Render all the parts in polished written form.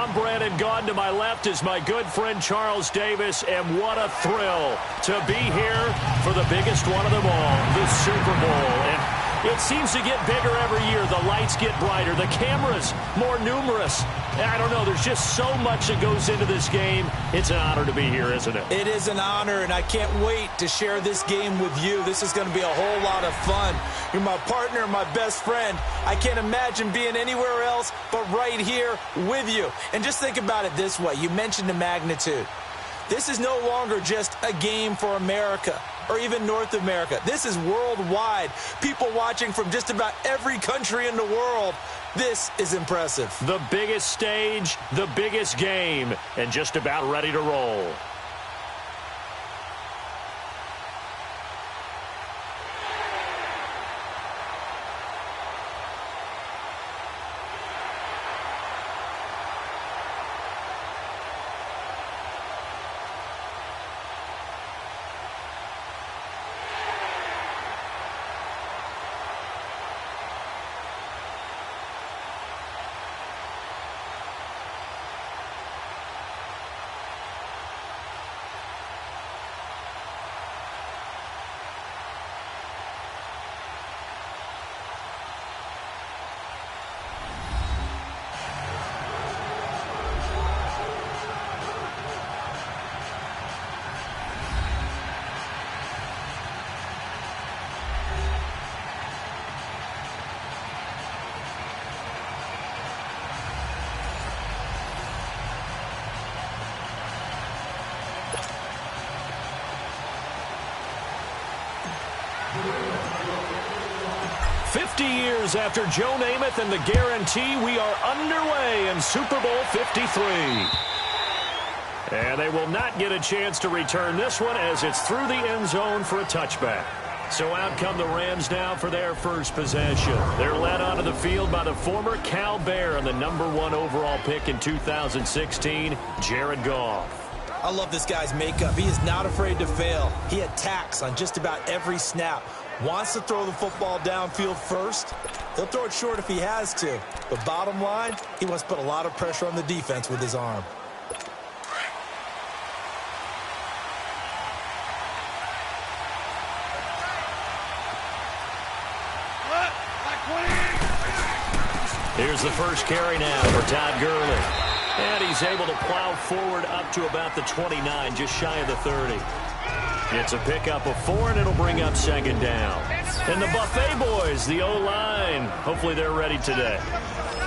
I'm Brandon Gaudin. To my left is my good friend Charles Davis, and what a thrill to be here for the biggest one of them all, the Super Bowl. And it seems to get bigger every year. The lights get brighter. The cameras more numerous. I don't know. There's just so much that goes into this game. It's an honor to be here, isn't it? It is an honor, and I can't wait to share this game with you. This is going to be a whole lot of fun. You're my partner, my best friend. I can't imagine being anywhere else but right here with you. And just think about it this way. You mentioned the magnitude. This is no longer just a game for America or even North America. This is worldwide. People watching from just about every country in the world. This is impressive. The biggest stage, the biggest game, and just about ready to roll. Years after Joe Namath and the guarantee, we are underway in Super Bowl 53. And they will not get a chance to return this one as it's through the end zone for a touchback. So out come the Rams now for their first possession. They're led onto the field by the former Cal Bear and the #1 overall pick in 2016, Jared Goff. I love this guy's makeup. He is not afraid to fail. He attacks on just about every snap. Wants to throw the football downfield first. He'll throw it short if he has to. But bottom line, he wants to put a lot of pressure on the defense with his arm. Here's the first carry now for Todd Gurley. And he's able to plow forward up to about the 29, just shy of the 30. It's a pickup of 4, and it'll bring up second down. And the Buffet boys, the O-line, hopefully they're ready today.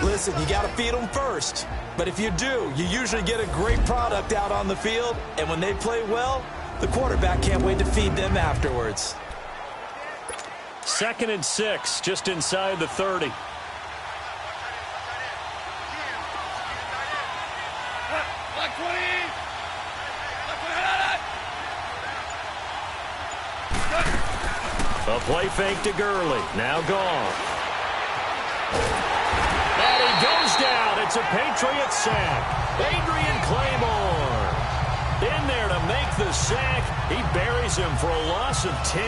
Listen, you got to feed them first. But if you do, you usually get a great product out on the field. And when they play well, the quarterback can't wait to feed them afterwards. 2nd and 6, just inside the 30. A play fake to Gurley. Now gone. And he goes down. It's a Patriots sack. Adrian Claymore in there to make the sack. He buries him for a loss of 10.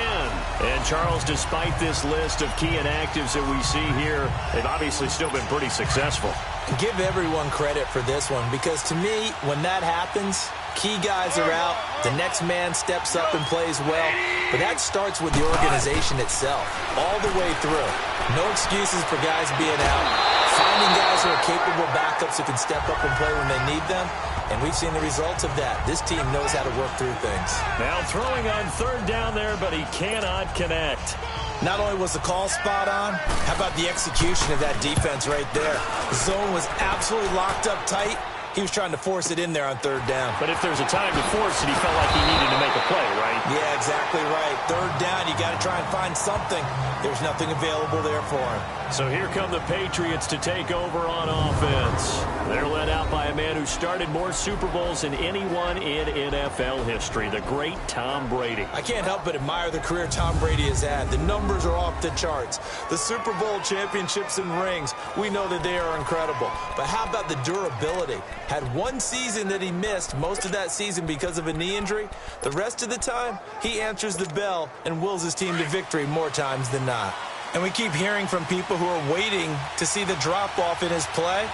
And Charles, despite this list of key inactives that we see here, they've obviously still been pretty successful. Give everyone credit for this one, because to me, when that happens, key guys are out, the next man steps up and plays well, but that starts with the organization itself, all the way through. No excuses for guys being out, finding guys who are capable backups who can step up and play when they need them, and we've seen the results of that. This team knows how to work through things. Now throwing on 3rd down there, but he cannot connect. Not only was the call spot on, how about the execution of that defense right there? The zone was absolutely locked up tight. He was trying to force it in there on 3rd down. But if there's a time to force it, he felt like he needed to make a play, right? Yeah, exactly right. 3rd down, you got to try and find something. There's nothing available there for him. So here come the Patriots to take over on offense. They're led out by a man who started more Super Bowls than anyone in NFL history, the great Tom Brady. I can't help but admire the career Tom Brady has had. The numbers are off the charts. The Super Bowl championships and rings, we know that they are incredible. But how about the durability? Had one season that he missed, most of that season because of a knee injury. The rest of the time, he answers the bell and wills his team to victory more times than not. And we keep hearing from people who are waiting to see the drop-off in his play.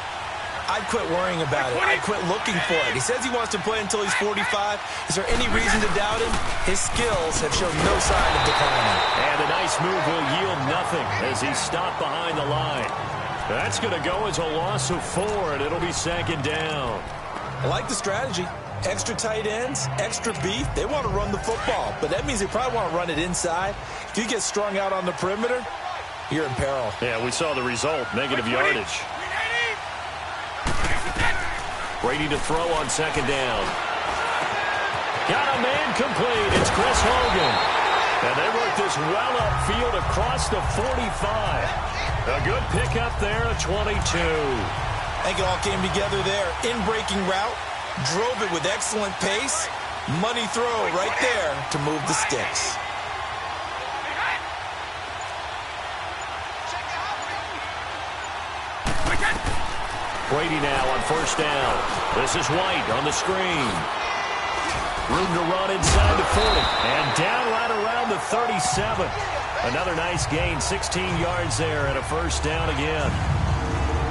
I'd quit worrying about it. I'd quit looking for it. He says he wants to play until he's 45. Is there any reason to doubt him? His skills have shown no sign of declining. And a nice move will yield nothing as he stopped behind the line. That's going to go as a loss of 4, and it'll be second down. I like the strategy. Extra tight ends, extra beef. They want to run the football, but that means they probably want to run it inside. If you get strung out on the perimeter, you're in peril. Yeah, we saw the result, negative yardage. Brady to throw on second down. Got a man complete. It's Chris Hogan. And they work this well upfield across the 45. A good pickup there at 22. I think it all came together there. In-breaking route. Drove it with excellent pace. Money throw right there to move the sticks. Brady now on first down. This is White on the screen. Room to run inside the 40. And down right around the 37. Another nice gain, 16 yards there and a first down again.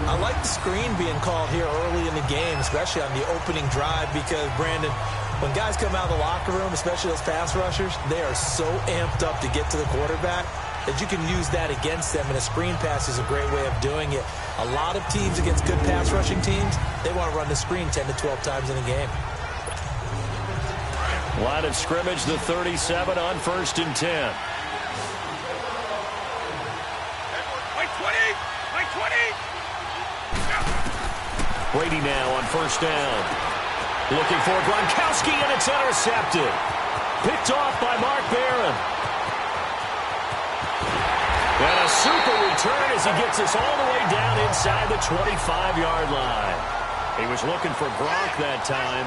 I like the screen being called here early in the game, especially on the opening drive, because, Brandon, when guys come out of the locker room, especially those pass rushers, they are so amped up to get to the quarterback that you can use that against them, and a screen pass is a great way of doing it. A lot of teams against good pass rushing teams, they want to run the screen 10 to 12 times in a game. Line of scrimmage, the 37 on first and 10. Brady now on first down. Looking for Gronkowski, and it's intercepted. Picked off by Mark Barron. And a super return as he gets us all the way down inside the 25-yard line. He was looking for Gronk that time.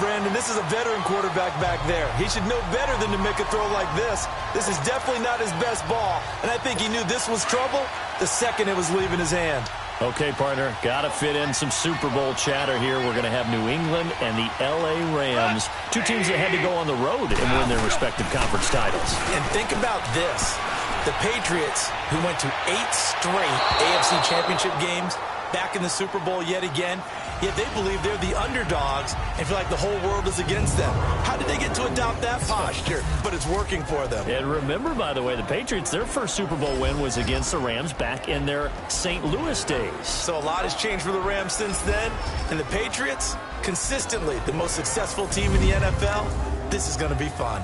Brandon, this is a veteran quarterback back there. He should know better than to make a throw like this. This is definitely not his best ball, and I think he knew this was trouble the second it was leaving his hand. Okay, partner, got to fit in some Super Bowl chatter here. We're going to have New England and the L.A. Rams, two teams that had to go on the road and win their respective conference titles. And think about this. The Patriots, who went to 8 straight AFC championship games, back in the Super Bowl yet again, yet they believe they're the underdogs and feel like the whole world is against them. How did they get to adopt that posture? But it's working for them. And remember, by the way, the Patriots, their first Super Bowl win was against the Rams back in their St. Louis days. So a lot has changed for the Rams since then. And the Patriots, consistently the most successful team in the NFL. This is going to be fun.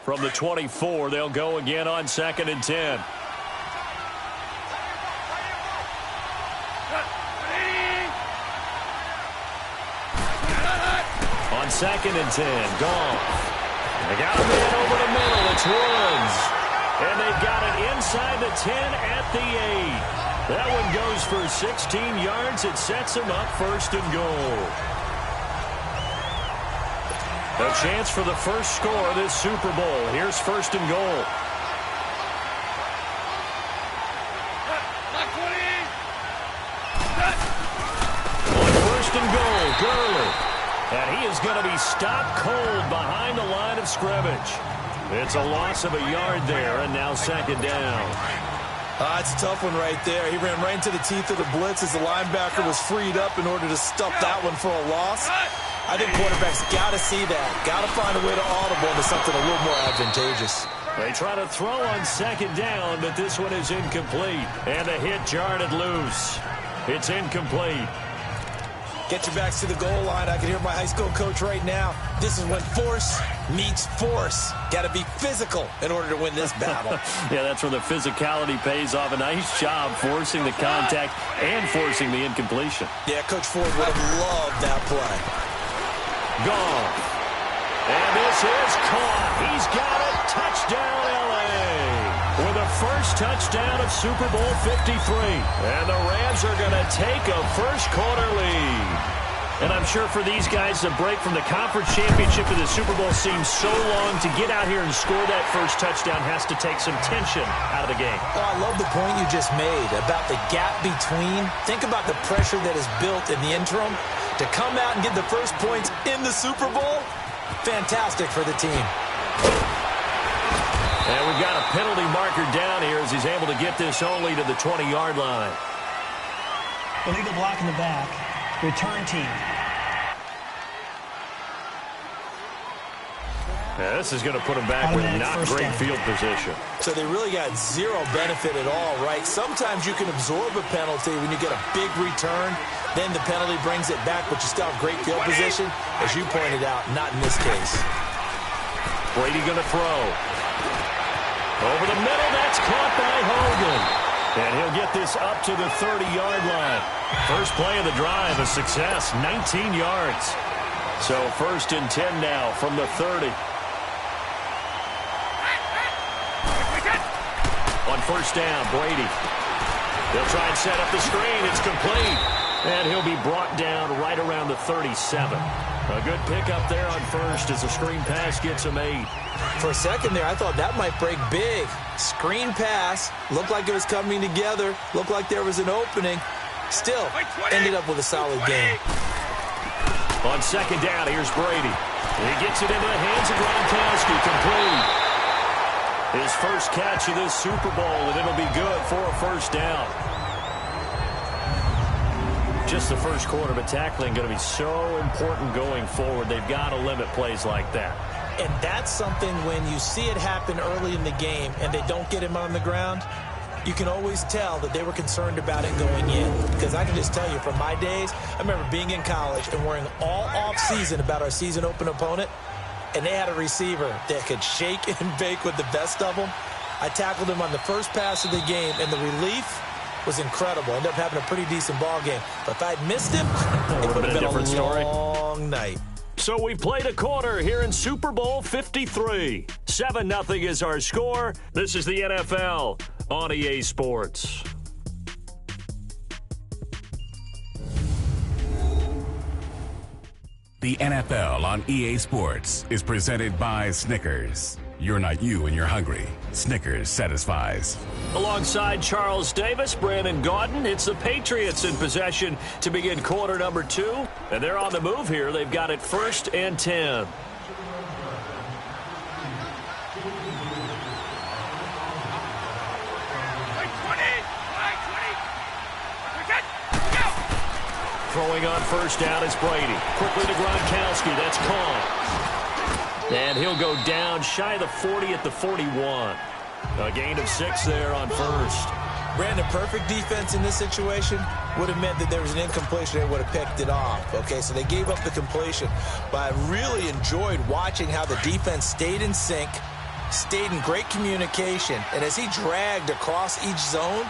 From the 24, they'll go again on second and 10. On second and 10, Goff. They got a man over the middle. It's Woods. And they've got it inside the 10 at the 8. That one goes for 16 yards. It sets them up first and goal. A chance for the first score of this Super Bowl. Here's first and goal. On first and goal, Gurley. And he is going to be stopped cold behind the line of scrimmage. It's a loss of a yard there, and now second down. It's a tough one right there. He ran right into the teeth of the blitz as the linebacker was freed up in order to stuff that one for a loss. I think quarterbacks got to see that. Got to find a way to audible into something a little more advantageous. They try to throw on second down, but this one is incomplete. And a hit jarred it loose. It's incomplete. Get your backs to the goal line. I can hear my high school coach right now. This is when force meets force. Got to be physical in order to win this battle. Yeah, that's where the physicality pays off. A nice job forcing the contact and forcing the incompletion. Yeah, Coach Ford would have loved that play. Gone. And this is caught. He's got it. Touchdown, L.A. With the first touchdown of Super Bowl 53. And the Rams are going to take a first-quarter lead. And I'm sure for these guys, the break from the conference championship to the Super Bowl seems so long. To get out here and score that first touchdown has to take some tension out of the game. Oh, I love the point you just made about the gap between. Think about the pressure that is built in the interim. To come out and get the first points in the Super Bowl, fantastic for the team. And we've got a penalty marker down here as he's able to get this only to the 20-yard line. Illegal block in the back. Return team. Yeah, this is going to put them back with not great field position. So they really got zero benefit at all, right? Sometimes you can absorb a penalty when you get a big return. Then the penalty brings it back, but you still have great field position. As you pointed out, not in this case. Brady going to throw. Over the middle, that's caught by Hogan. And he'll get this up to the 30-yard line. First play of the drive, a success, 19 yards. So 1st and 10 now from the 30. On 1st down, Brady. He'll try and set up the screen. It's complete. And he'll be brought down right around the 37. A good pickup there on 1st as the screen pass gets him 8. For a second there, I thought that might break big. Screen pass. Looked like it was coming together. Looked like there was an opening. Still, ended up with a solid game. On 2nd down, here's Brady. He gets it into the hands of Gronkowski, complete. His first catch of this Super Bowl, and it'll be good for a 1st down. Just the first quarter, but tackling going to be so important going forward. They've got to limit plays like that. And that's something when you see it happen early in the game and they don't get him on the ground, you can always tell that they were concerned about it going in. Because I can just tell you from my days, I remember being in college and worrying all off-season about our season open opponent, and they had a receiver that could shake and bake with the best of them. I tackled him on the first pass of the game, and the relief was incredible. Ended up having a pretty decent ball game. But if I'd missed him, it would have been a long night. So we played a quarter here in Super Bowl 53. 7-0 is our score. This is the NFL on EA Sports. The NFL on EA Sports is presented by Snickers. You're not you when you're hungry. Snickers satisfies. Alongside Charles Davis, Brandon Gaudin, it's the Patriots in possession to begin quarter number 2. And they're on the move here. They've got it 1st and 10. Throwing on 1st down is Brady. Quickly to Gronkowski. That's caught. And he'll go down shy of the 40 at the 41. A gain of 6 there on 1st. Brandon, perfect defense in this situation would have meant that there was an incompletion. They would have picked it off. Okay, so they gave up the completion. But I really enjoyed watching how the defense stayed in sync, stayed in great communication. And as he dragged across each zone,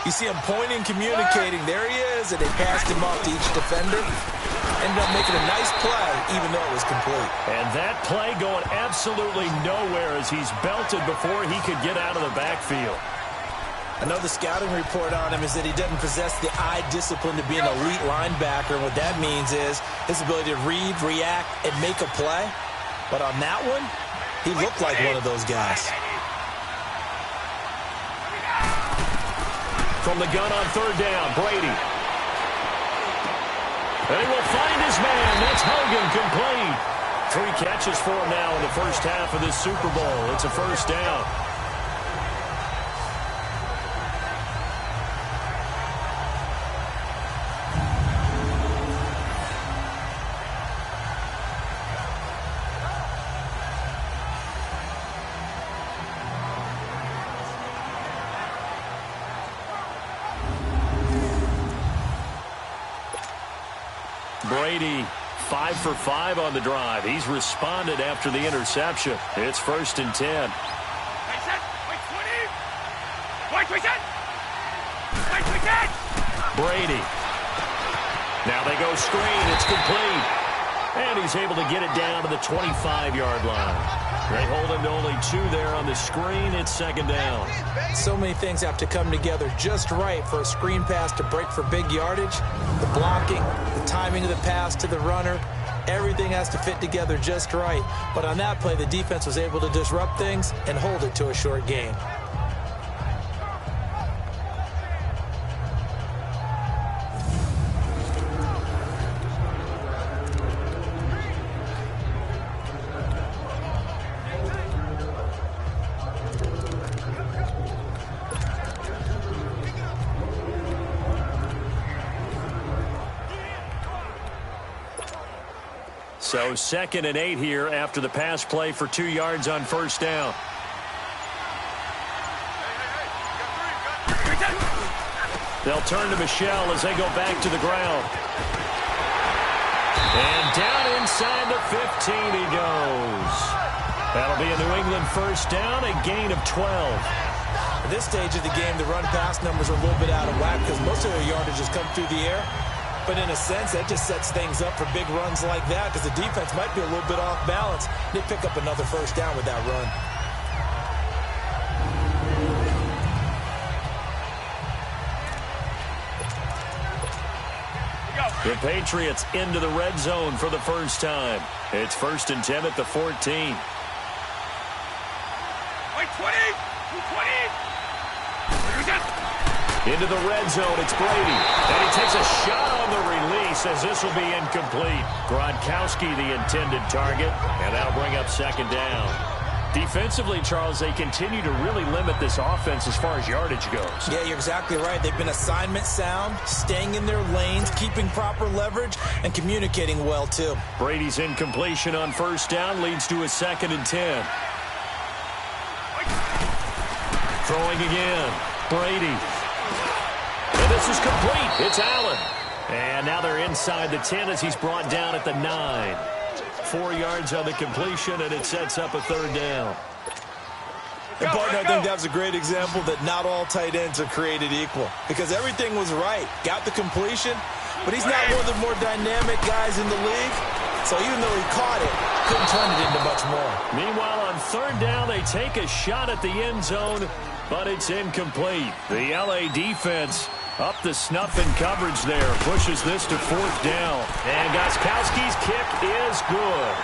you see him pointing, communicating. There he is, and they passed him off to each defender. Ended up making a nice play, even though it was complete. And that play going absolutely nowhere as he's belted before he could get out of the backfield. I know the scouting report on him is that he doesn't possess the eye discipline to be an elite linebacker. And what that means is his ability to read, react, and make a play. But on that one, he looked like one of those guys. From the gun on 3rd down, Brady. And he will find his man. That's Hogan, complete. 3 catches for him now in the first half of this Super Bowl. It's a 1st down. Brady, 5 for 5 on the drive. He's responded after the interception. It's 1st and 10. Brady. Now they go screen. It's complete. And he's able to get it down to the 25-yard line. They hold him to only 2 there on the screen. It's 2nd down. So many things have to come together just right for a screen pass to break for big yardage. The blocking, the timing of the pass to the runner, everything has to fit together just right. But on that play, the defense was able to disrupt things and hold it to a short gain. So 2nd and 8 here after the pass play for 2 yards on first down. They'll turn to Michel as they go back to the ground. And down inside the 15 he goes. That'll be a New England first down, a gain of 12. At this stage of the game, the run-pass numbers are a little bit out of whack because most of their yardage has come through the air. But in a sense, that just sets things up for big runs like that because the defense might be a little bit off balance. They pick up another first down with that run. The Patriots into the red zone for the first time. It's 1st and 10 at the 14. Wait, 20! 20! Into the red zone, it's Brady. And he takes a shot on the release as this will be incomplete. Gronkowski, the intended target, and that'll bring up 2nd down. Defensively, Charles, they continue to really limit this offense as far as yardage goes. Yeah, you're exactly right. They've been assignment sound, staying in their lanes, keeping proper leverage, and communicating well, too. Brady's incompletion on first down leads to a 2nd and 10. Throwing again. Brady. And this is complete. It's Allen. And now they're inside the 10 as he's brought down at the 9. 4 yards on the completion, and it sets up a 3rd down. And partner, I think that was a great example that not all tight ends are created equal because everything was right. Got the completion, but he's not one of the more dynamic guys in the league. So even though he caught it, couldn't turn it into much more. Meanwhile, on 3rd down, they take a shot at the end zone, but it's incomplete. The LA defense up the snuff in coverage there. Pushes this to 4th down. And Gronkowski's kick is good.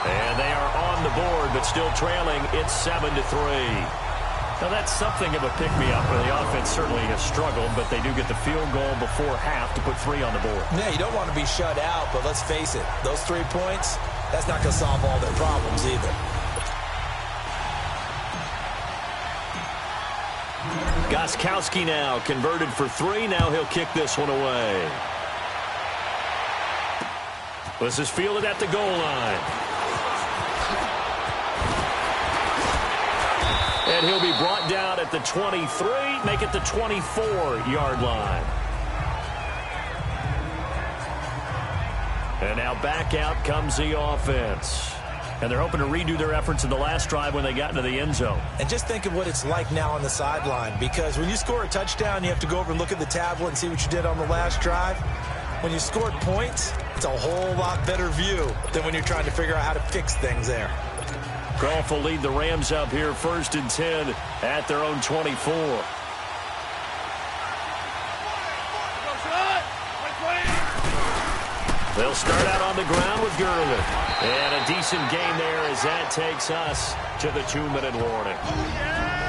And they are on the board, but still trailing. It's 7-3. Now, that's something of a pick-me-up. The offense certainly has struggled, but they do get the field goal before half to put 3 on the board. Yeah, you don't want to be shut out, but let's face it. Those 3 points, that's not going to solve all their problems either. Gronkowski now converted for 3. Now he'll kick this one away. This is fielded at the goal line. And he'll be brought down at the 23, make it the 24-yard line. And now back out comes the offense. And they're hoping to redo their efforts in the last drive when they got into the end zone. And just think of what it's like now on the sideline, because when you score a touchdown, you have to go over and look at the tablet and see what you did on the last drive. When you scored points, it's a whole lot better view than when you're trying to figure out how to fix things there. Goff will lead the Rams up here 1st and 10 at their own 24. They'll start out on the ground with Gurley. And a decent gain there as that takes us to the 2-minute warning.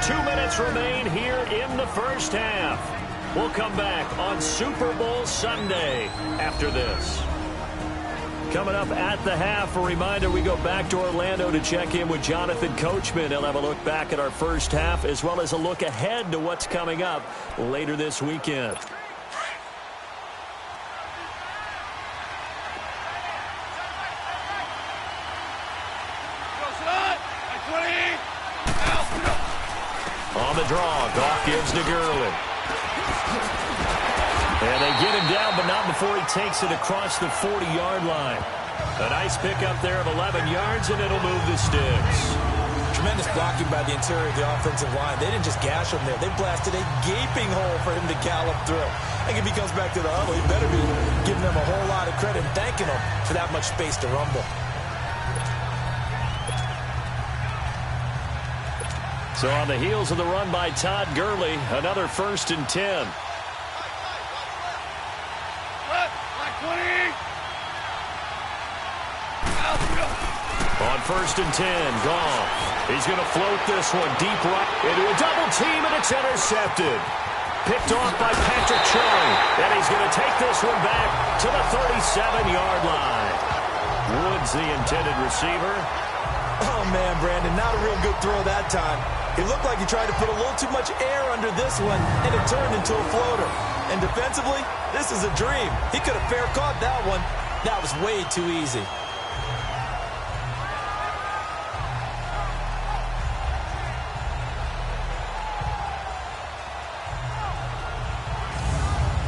2 minutes remain here in the first half. We'll come back on Super Bowl Sunday after this. Coming up at the half, a reminder, we go back to Orlando to check in with Jonathan Coachman. He'll have a look back at our first half as well as a look ahead to what's coming up later this weekend. On the draw, Goff gives to Gurley. And they get him down, but not before he takes it across the 40-yard line. A nice pickup there of 11 yards, and it'll move the sticks. Tremendous blocking by the interior of the offensive line. They didn't just gash him there. They blasted a gaping hole for him to gallop through. I think if he comes back to the huddle, he better be giving them a whole lot of credit and thanking them for that much space to rumble. So on the heels of the run by Todd Gurley, another 1st and 10. On 1st and 10, Goff. He's going to float this one deep right into a double team, and it's intercepted. Picked off by Patrots, and he's going to take this one back to the 37-yard line. Woods, the intended receiver. Oh, man, Brandon, not a real good throw that time. It looked like he tried to put a little too much air under this one, and it turned into a floater. And defensively, this is a dream. He could have fair caught that one. That was way too easy.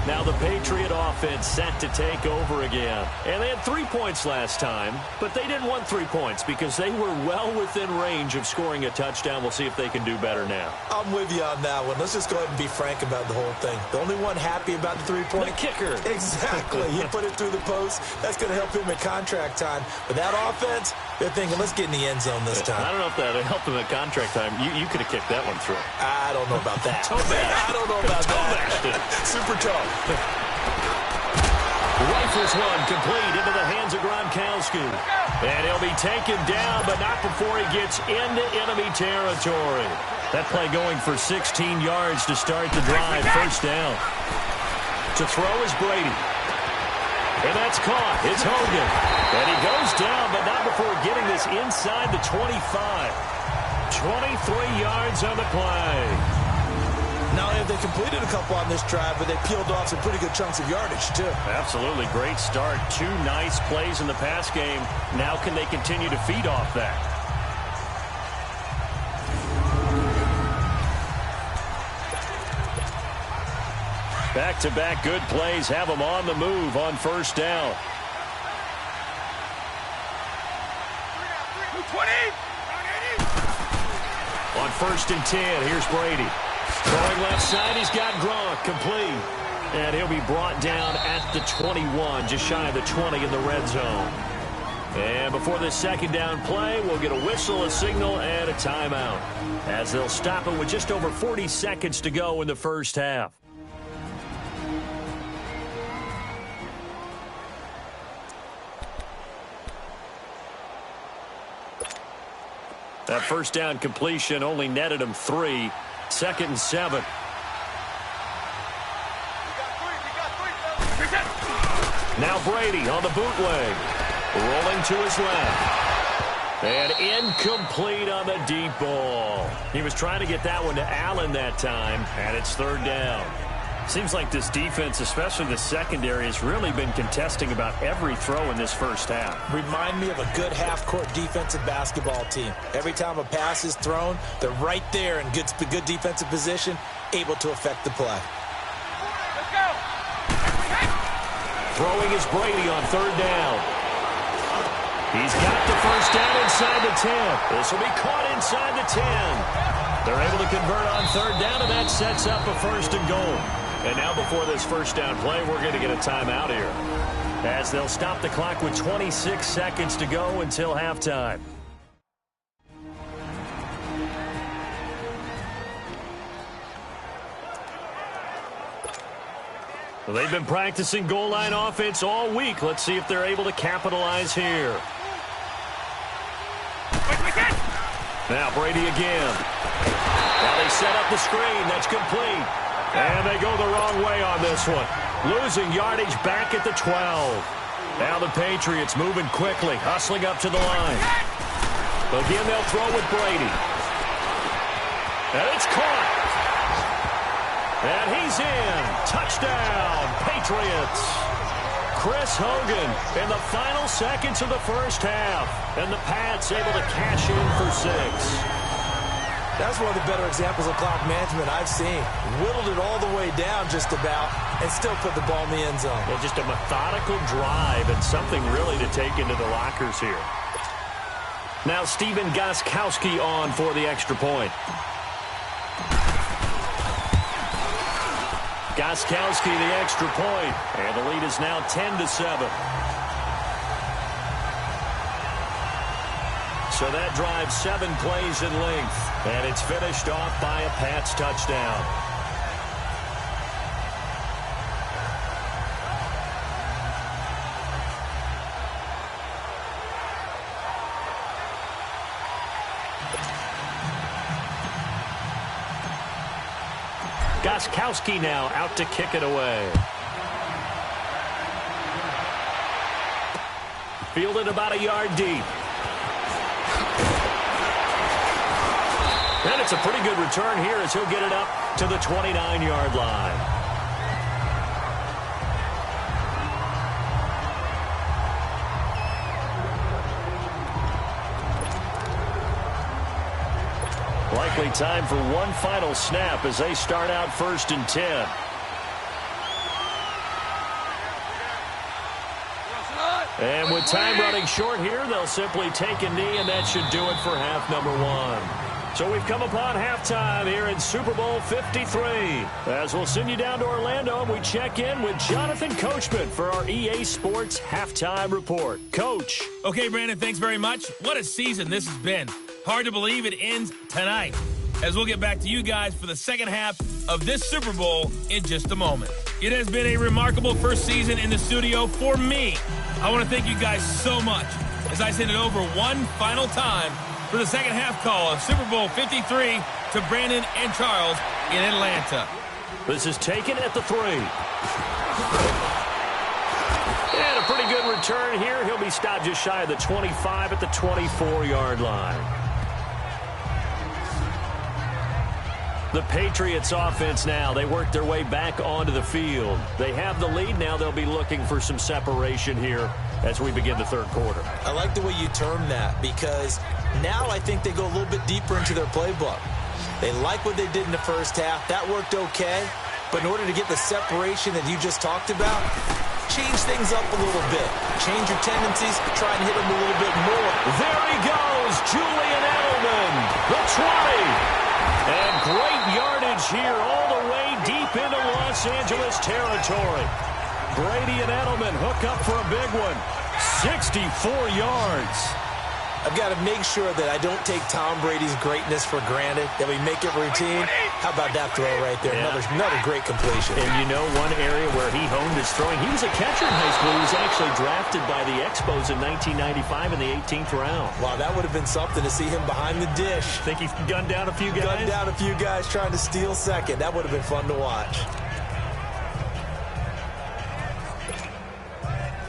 Now the Patriot offense set to take over again. And they had 3 points last time, but they didn't want 3 points because they were well within range of scoring a touchdown. We'll see if they can do better now. I'm with you on that one. Let's just go ahead and be frank about the whole thing. The only one happy about the 3-point. The kicker. Exactly. He put it through the post. That's going to help him at contract time. But that offense, they're thinking, let's get in the end zone this time. I don't know if that helped him at contract time. You could have kicked that one through. I don't know about that. I don't know about that. Super tough. Rifles one complete into the hands of Gronkowski. And he'll be taken down, but not before he gets into enemy territory. That play going for 16 yards to start the drive. First down. To throw is Brady. And that's caught. It's Hogan. And he goes down, but not before getting this inside the 25. 23 yards on the play. Not only have they completed a couple on this drive, but they peeled off some pretty good chunks of yardage, too. Absolutely. Great start. 2 nice plays in the pass game. Now can they continue to feed off that? Back-to-back good plays have them on the move on first down. 20. On 1st and 10, here's Brady. Going left side, he's got Gronk complete. And he'll be brought down at the 21, just shy of the 20 in the red zone. And before this second down play, we'll get a whistle, a signal, and a timeout, as they'll stop it with just over 40 seconds to go in the first half. That first down completion only netted him 3. 2nd and 7. Now Brady on the bootleg. Rolling to his left. And incomplete on the deep ball. He was trying to get that one to Allen that time, and it's 3rd down. Seems like this defense, especially the secondary, has really been contesting about every throw in this first half. Remind me of a good half-court defensive basketball team. Every time a pass is thrown, they're right there in good defensive position, able to affect the play. Let's go. Throwing is Brady on 3rd down. He's got the first down inside the 10. This will be caught inside the 10. They're able to convert on 3rd down, and that sets up a 1st and goal. And now before this first down play, we're going to get a timeout here, as they'll stop the clock with 26 seconds to go until halftime. Well, they've been practicing goal line offense all week. Let's see if they're able to capitalize here. Now Brady again. Now they set up the screen. That's complete. And they go the wrong way on this one. Losing yardage back at the 12. Now the Patriots moving quickly, hustling up to the line. Again, they'll throw with Brady. And it's caught. And he's in. Touchdown, Patriots. Chris Hogan in the final seconds of the first half. And the Pats able to cash in for 6. That's one of the better examples of clock management I've seen. Whittled it all the way down just about and still put the ball in the end zone. Yeah, just a methodical drive and something really to take into the lockers here. Now Stephen Gostkowski on for the extra point. Gostkowski the extra point, and the lead is now 10-7. So that drives 7 plays in length, and it's finished off by a Pats touchdown. Gostkowski now out to kick it away. Fielded about a yard deep. And it's a pretty good return here as he'll get it up to the 29-yard line. Likely time for one final snap as they start out 1st and 10. And with time running short here, they'll simply take a knee, and that should do it for half number one. So we've come upon halftime here in Super Bowl 53. As we'll send you down to Orlando, and we check in with Jonathan Coachman for our EA Sports Halftime Report. Coach. Okay, Brandon, thanks very much. What a season this has been. Hard to believe it ends tonight. As we'll get back to you guys for the second half of this Super Bowl in just a moment. It has been a remarkable first season in the studio for me. I want to thank you guys so much as I send it over one final time for the second half call of Super Bowl 53 to Brandon and Charles in Atlanta. This is taken at the 3. And a pretty good return here. He'll be stopped just shy of the 25 at the 24-yard line. The Patriots offense now, they work their way back onto the field. They have the lead. Now they'll be looking for some separation here as we begin the third quarter. I like the way you term that because now I think they go a little bit deeper into their playbook. They like what they did in the first half. That worked okay. But in order to get the separation that you just talked about, change things up a little bit. Change your tendencies. Try and hit them a little bit more. There he goes, Julian Edelman, the 20. And great yardage here all the way deep into Los Angeles territory. Brady and Edelman hook up for a big one. 64 yards. I've got to make sure that I don't take Tom Brady's greatness for granted, that we make it routine. How about that throw right there? Yeah. Another great completion. And you know one area where he honed his throwing, he was a catcher in high school. He was actually drafted by the Expos in 1995 in the 18th round. Wow, that would have been something to see him behind the dish. Think he's gunned down a few guys? Gunned down a few guys trying to steal second. That would have been fun to watch.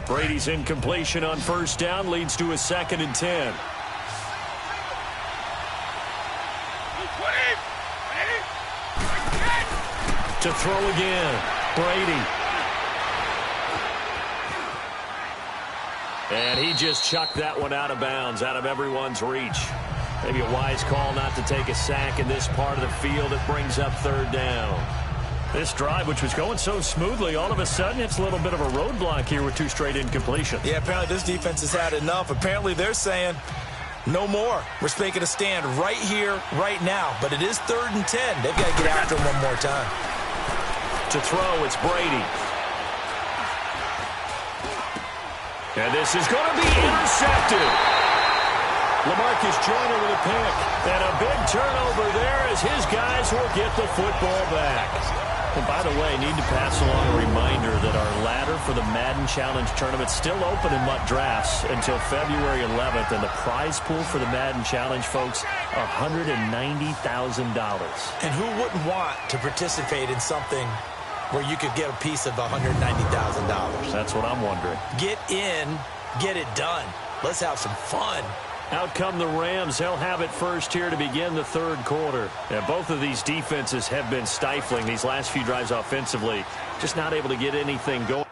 Brady's incompletion on first down leads to a 2nd and 10. To throw again, Brady. And he just chucked that one out of bounds, out of everyone's reach. Maybe a wise call not to take a sack in this part of the field. It brings up 3rd down. This drive, which was going so smoothly, all of a sudden it's a little bit of a roadblock here with 2 straight incompletions. Yeah, apparently this defense has had enough. Apparently they're saying no more. We're making a stand right here, right now. But it is 3rd and 10. They've got to get after him one more time. To throw, it's Brady. And this is going to be intercepted. LaMarcus Joyner with a pick. And a big turnover there as his guys will get the football back. And by the way, need to pass along a reminder that our ladder for the Madden Challenge tournament is still open in MUT Drafts until February 11th. And the prize pool for the Madden Challenge, folks, $190,000. And who wouldn't want to participate in something where you could get a piece of $190,000? That's what I'm wondering. Get in, get it done. Let's have some fun. Out come the Rams. They'll have it first here to begin the 3rd quarter. And both of these defenses have been stifling these last few drives offensively. Just not able to get anything going.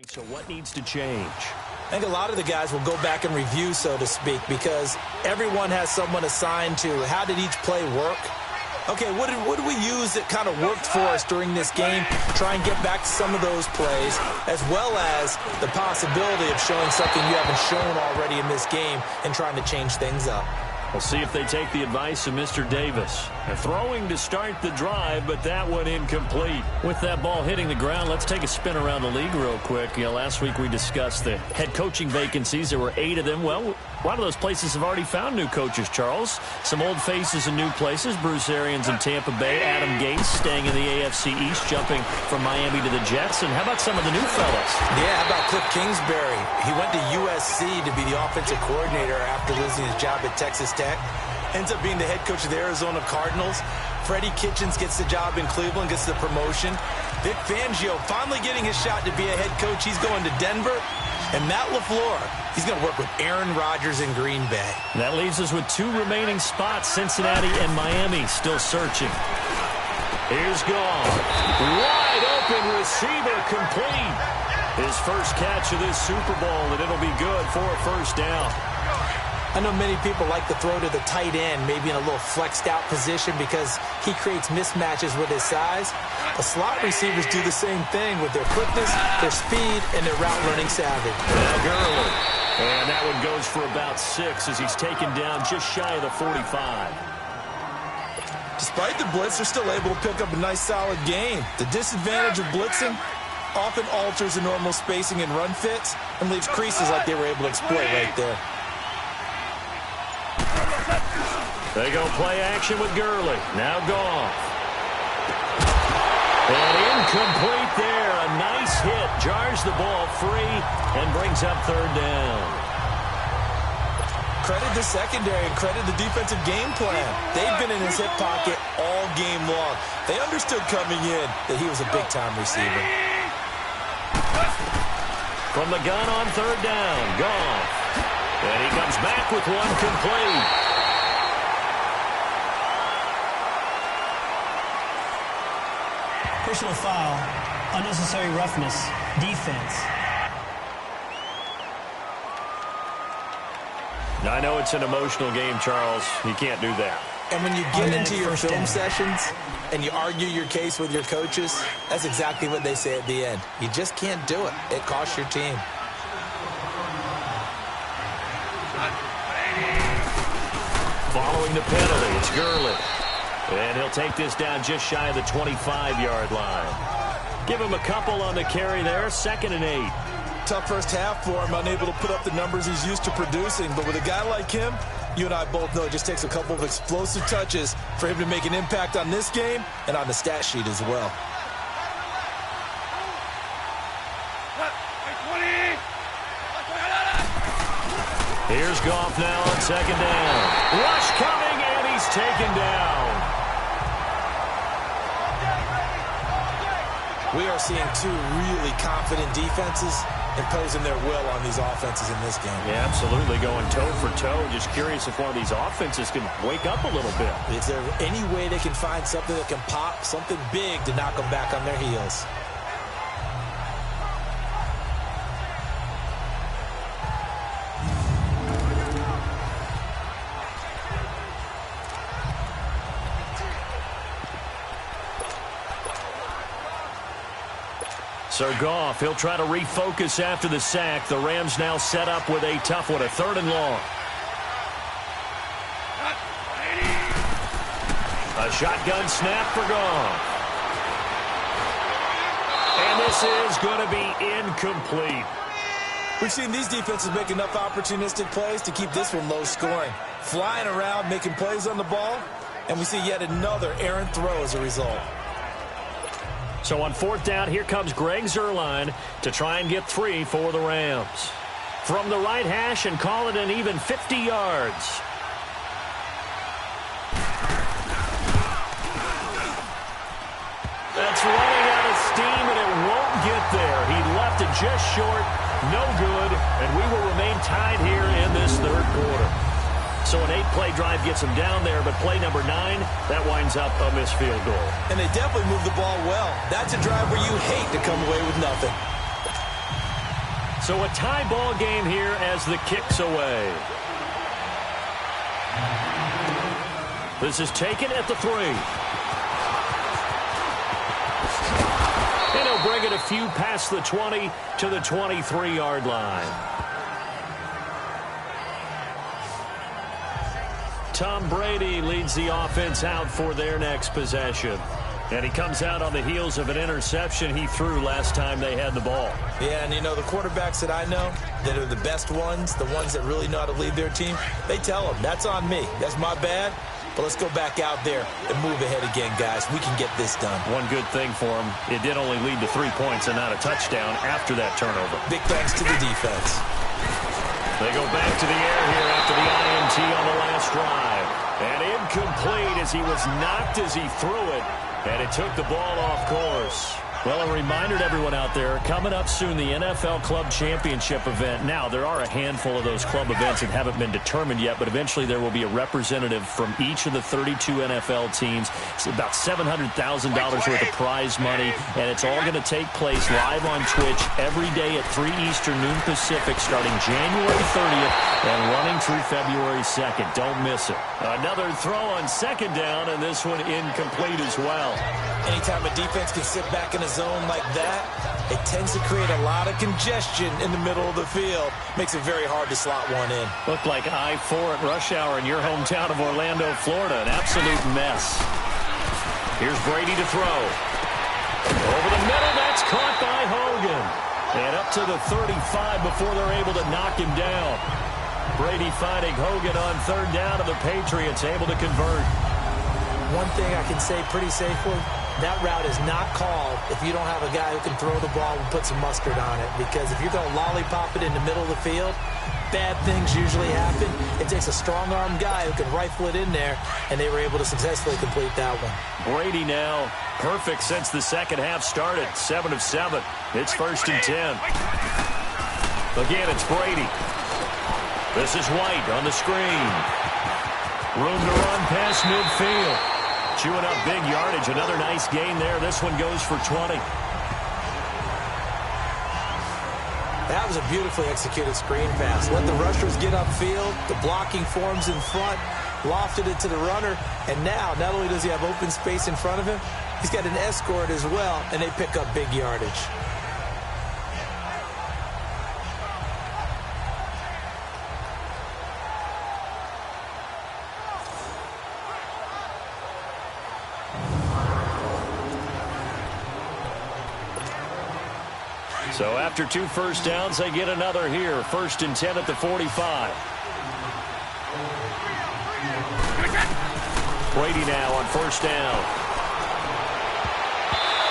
So what needs to change? I think a lot of the guys will go back and review, so to speak, because everyone has someone assigned to how did each play work. Okay, what did we use that kind of worked for us during this game? Try and get back to some of those plays, as well as the possibility of showing something you haven't shown already in this game and trying to change things up. We'll see if they take the advice of Mr. Davis. They're throwing to start the drive, but that one incomplete. With that ball hitting the ground, let's take a spin around the league real quick. Last week we discussed the head coaching vacancies. There were 8 of them. Well, a lot of those places have already found new coaches, Charles. Some old faces in new places. Bruce Arians in Tampa Bay. Adam Gase staying in the AFC East, jumping from Miami to the Jets. And how about some of the new fellas? Yeah, how about Cliff Kingsbury? He went to USC to be the offensive coordinator after losing his job at Texas Tech. Ends up being the head coach of the Arizona Cardinals. Freddie Kitchens gets the job in Cleveland, gets the promotion. Vic Fangio finally getting his shot to be a head coach. He's going to Denver. And Matt LaFleur, he's going to work with Aaron Rodgers in Green Bay. That leaves us with 2 remaining spots, Cincinnati and Miami still searching. Here's Goff. Wide open receiver, complete. His first catch of this Super Bowl, and it'll be good for a first down. I know many people like to throw to the tight end, maybe in a little flexed out position because he creates mismatches with his size. The slot receivers do the same thing with their quickness, their speed, and their route running savvy. Now Gurley. And that one goes for about 6 as he's taken down just shy of the 45. Despite the blitz, they're still able to pick up a nice solid gain. The disadvantage of blitzing often alters the normal spacing and run fits and leaves creases like they were able to exploit right there. They go play action with Gurley. Now Goff. And incomplete there. A nice hit. Jars the ball free and brings up 3rd down. Credit the secondary and credit the defensive game plan. They've been in his hip pocket all game long. They understood coming in that he was a big-time receiver. From the gun on 3rd down. Goff. And he comes back with one complete. Personal foul, unnecessary roughness, defense. I know it's an emotional game, Charles. You can't do that. And when you get into your film sessions and you argue your case with your coaches, that's exactly what they say at the end. You just can't do it. It costs your team. Following the penalty, it's Gurley. And he'll take this down just shy of the 25-yard line. Give him a couple on the carry there, 2nd and 8. Tough first half for him, unable to put up the numbers he's used to producing. But with a guy like him, you and I both know it just takes a couple of explosive touches for him to make an impact on this game and on the stat sheet as well. Here's Goff now on 2nd down. Rush coming, and he's taken down. We are seeing 2 really confident defenses imposing their will on these offenses in this game. Yeah, absolutely, going toe for toe. Just curious if one of these offenses can wake up a little bit. Is there any way they can find something that can pop, something big to knock them back on their heels? So Goff, he'll try to refocus after the sack. The Rams now set up with a tough one, a 3rd and long. A shotgun snap for Goff. And this is going to be incomplete. We've seen these defenses make enough opportunistic plays to keep this one low scoring. Flying around, making plays on the ball, and we see yet another errant throw as a result. So on 4th down, here comes Greg Zuerlein to try and get 3 for the Rams. From the right hash and call it an even 50 yards. That's running out of steam, and it won't get there. He left it just short, no good, and we will remain tied here in this 3rd quarter. So an 8-play drive gets him down there, but play number 9, that winds up a missed field goal. And they definitely moved the ball well. That's a drive where you hate to come away with nothing. So a tie ball game here as the kick's away. This is taken at the 3. And he'll bring it a few past the 20 to the 23-yard line. Tom Brady leads the offense out for their next possession. And he comes out on the heels of an interception he threw last time they had the ball. Yeah, and you know, the quarterbacks that I know that are the best ones, the ones that really know how to lead their team, they tell them, that's on me. That's my bad. But let's go back out there and move ahead again, guys. We can get this done. One good thing for him, it did only lead to 3 points and not a touchdown after that turnover. Big thanks to the defense. They go back to the air here after the INT on the last drive. And incomplete as he was knocked as he threw it. And it took the ball off course. Well, a reminder to everyone out there, coming up soon, the NFL Club Championship event. Now, there are a handful of those club events that haven't been determined yet, but eventually there will be a representative from each of the 32 NFL teams. It's about $700,000 worth of prize money, and it's all going to take place live on Twitch every day at 3 Eastern, noon Pacific, starting January 30th and running through February 2nd. Don't miss it. Another throw on second down, and this one incomplete as well. Anytime a defense can sit back in a zone like that, it tends to create a lot of congestion in the middle of the field. Makes it very hard to slot one in. Looked like I-4 at rush hour in your hometown of Orlando, Florida. An absolute mess. Here's Brady to throw. Over the middle, that's caught by Hogan. And up to the 35 before they're able to knock him down. Brady finding Hogan on third down, and the Patriots able to convert. One thing I can say pretty safely, that route is not called if you don't have a guy who can throw the ball and put some mustard on it. Because if you're going to lollipop it in the middle of the field, bad things usually happen. It takes a strong-arm guy who can rifle it in there, and they were able to successfully complete that one. Brady now perfect since the second half started. 7 of 7. It's 1st and 10. Again, it's Brady. This is White on the screen. Room to run past midfield. Chewing up big yardage. Another nice gain there. This one goes for 20. That was a beautifully executed screen pass. Let the rushers get upfield. The blocking forms in front. Lofted it to the runner. And now, not only does he have open space in front of him, he's got an escort as well, and they pick up big yardage. So after 2 first downs, they get another here. 1st and 10 at the 45. Brady now on 1st down.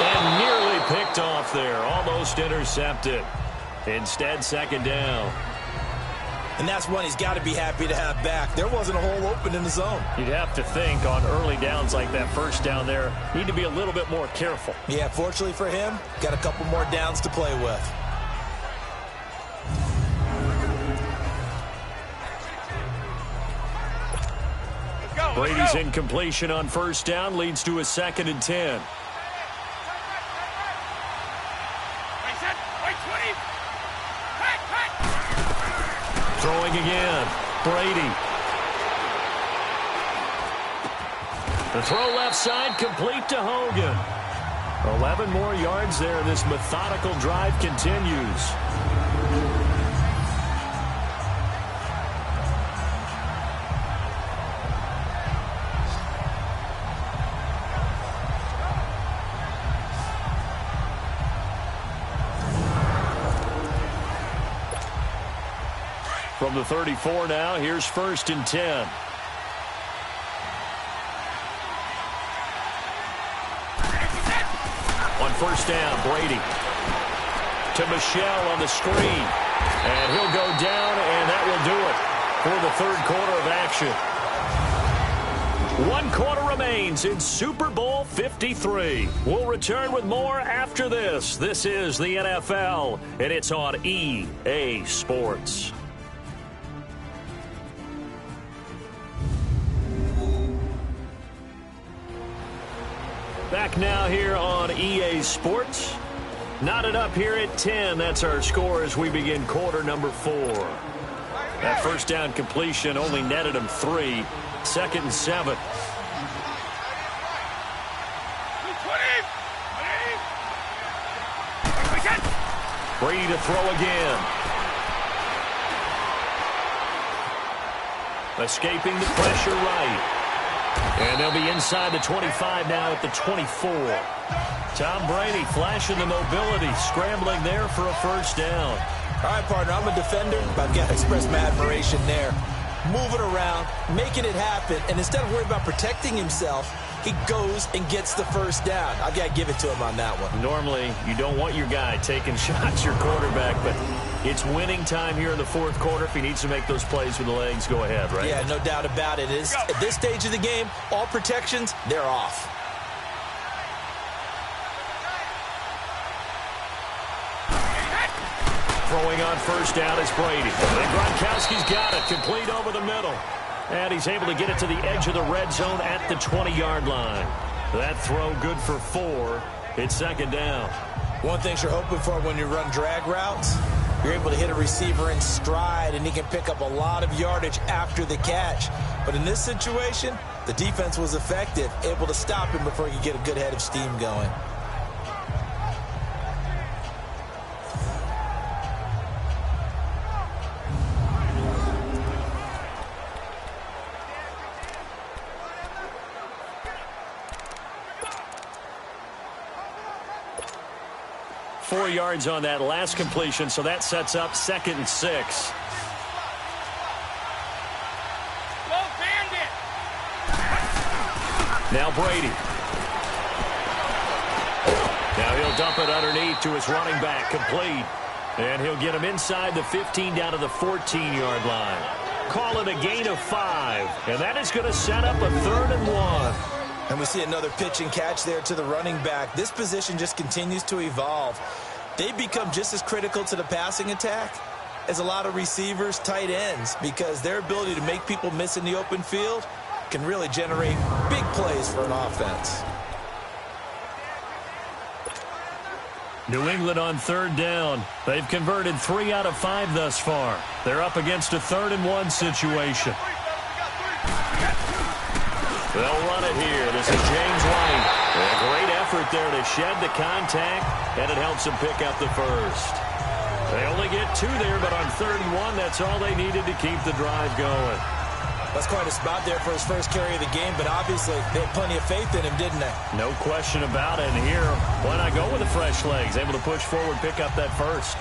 And nearly picked off there. Almost intercepted. Instead, 2nd down. And that's one he's got to be happy to have back. There wasn't a hole open in the zone. You'd have to think on early downs like that 1st down there, need to be a little bit more careful. Yeah, fortunately for him, got a couple more downs to play with. Brady's incompletion on 1st down leads to a 2nd and 10. Throwing again. Brady. The throw left side, complete to Hogan. 11 more yards there. This methodical drive continues. From the 34 now, here's 1st and 10. On 1st down, Brady to Michelle on the screen. And he'll go down, and that will do it for the 3rd quarter of action. 1 quarter remains in Super Bowl 53. We'll return with more after this. This is the NFL, and it's on EA Sports. Back now here on EA Sports. Knotted up here at 10. That's our score as we begin quarter number 4. That first down completion only netted him 3. 2nd and 7. Brady to throw again. Escaping the pressure right. And they'll be inside the 25 now at the 24. Tom Brady flashing the mobility, scrambling there for a first down. All right, partner, I'm a defender, but I've got to express my admiration there. Moving around, making it happen, and instead of worrying about protecting himself, he goes and gets the first down. I've got to give it to him on that one. Normally, you don't want your guy taking shots, your quarterback, but it's winning time here in the fourth quarter. If he needs to make those plays with the legs, go ahead, right? Yeah, no doubt about it. At this stage of the game, all protections, they're off. Throwing on first down is Brady. And Gronkowski's got it. Complete over the middle. And he's able to get it to the edge of the red zone at the 20-yard line. That throw good for 4. It's 2nd down. One thing you're hoping for when you run drag routes, you're able to hit a receiver in stride, and he can pick up a lot of yardage after the catch. But in this situation, the defense was effective, able to stop him before he could get a good head of steam going. Four yards on that last completion, so that sets up 2nd and 6. Now Brady. Now he'll dump it underneath to his running back, complete. And he'll get him inside the 15 down to the 14-yard line. Call it a gain of 5, and that is going to set up a 3rd and 1. And we see another pitch and catch there to the running back. This position just continues to evolve. They become just as critical to the passing attack as a lot of receivers, tight ends, because their ability to make people miss in the open field can really generate big plays for an offense. New England on 3rd down. They've converted 3 out of 5 thus far. They're up against a 3rd and 1 situation. They'll run it here. This is James White. A great effort there to shed the contact, and it helps him pick up the first. They only get 2 there, but on 3rd and 1, that's all they needed to keep the drive going. That's quite a spot there for his first carry of the game, but obviously they had plenty of faith in him, didn't they? No question about it. And here, why not go with the fresh legs? Able to push forward, pick up that first.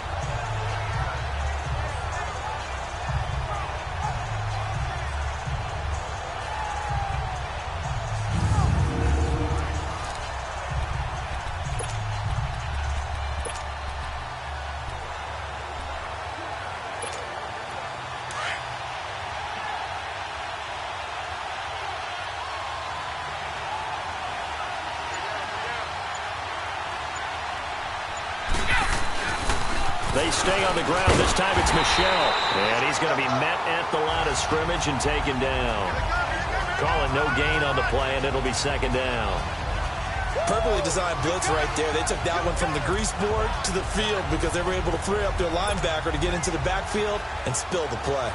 They stay on the ground. This time it's Michel. And he's going to be met at the line of scrimmage and taken down. Calling no gain on the play, and it'll be 2nd down. Perfectly designed blitz right there. They took that one from the grease board to the field because they were able to free up their linebacker to get into the backfield and spill the play.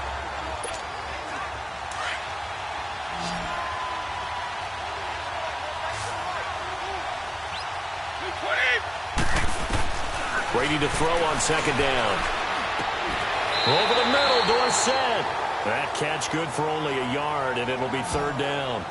Brady to throw on 2nd down. Over the middle, Dorsett. That catch good for only a yard, and it'll be 3rd down.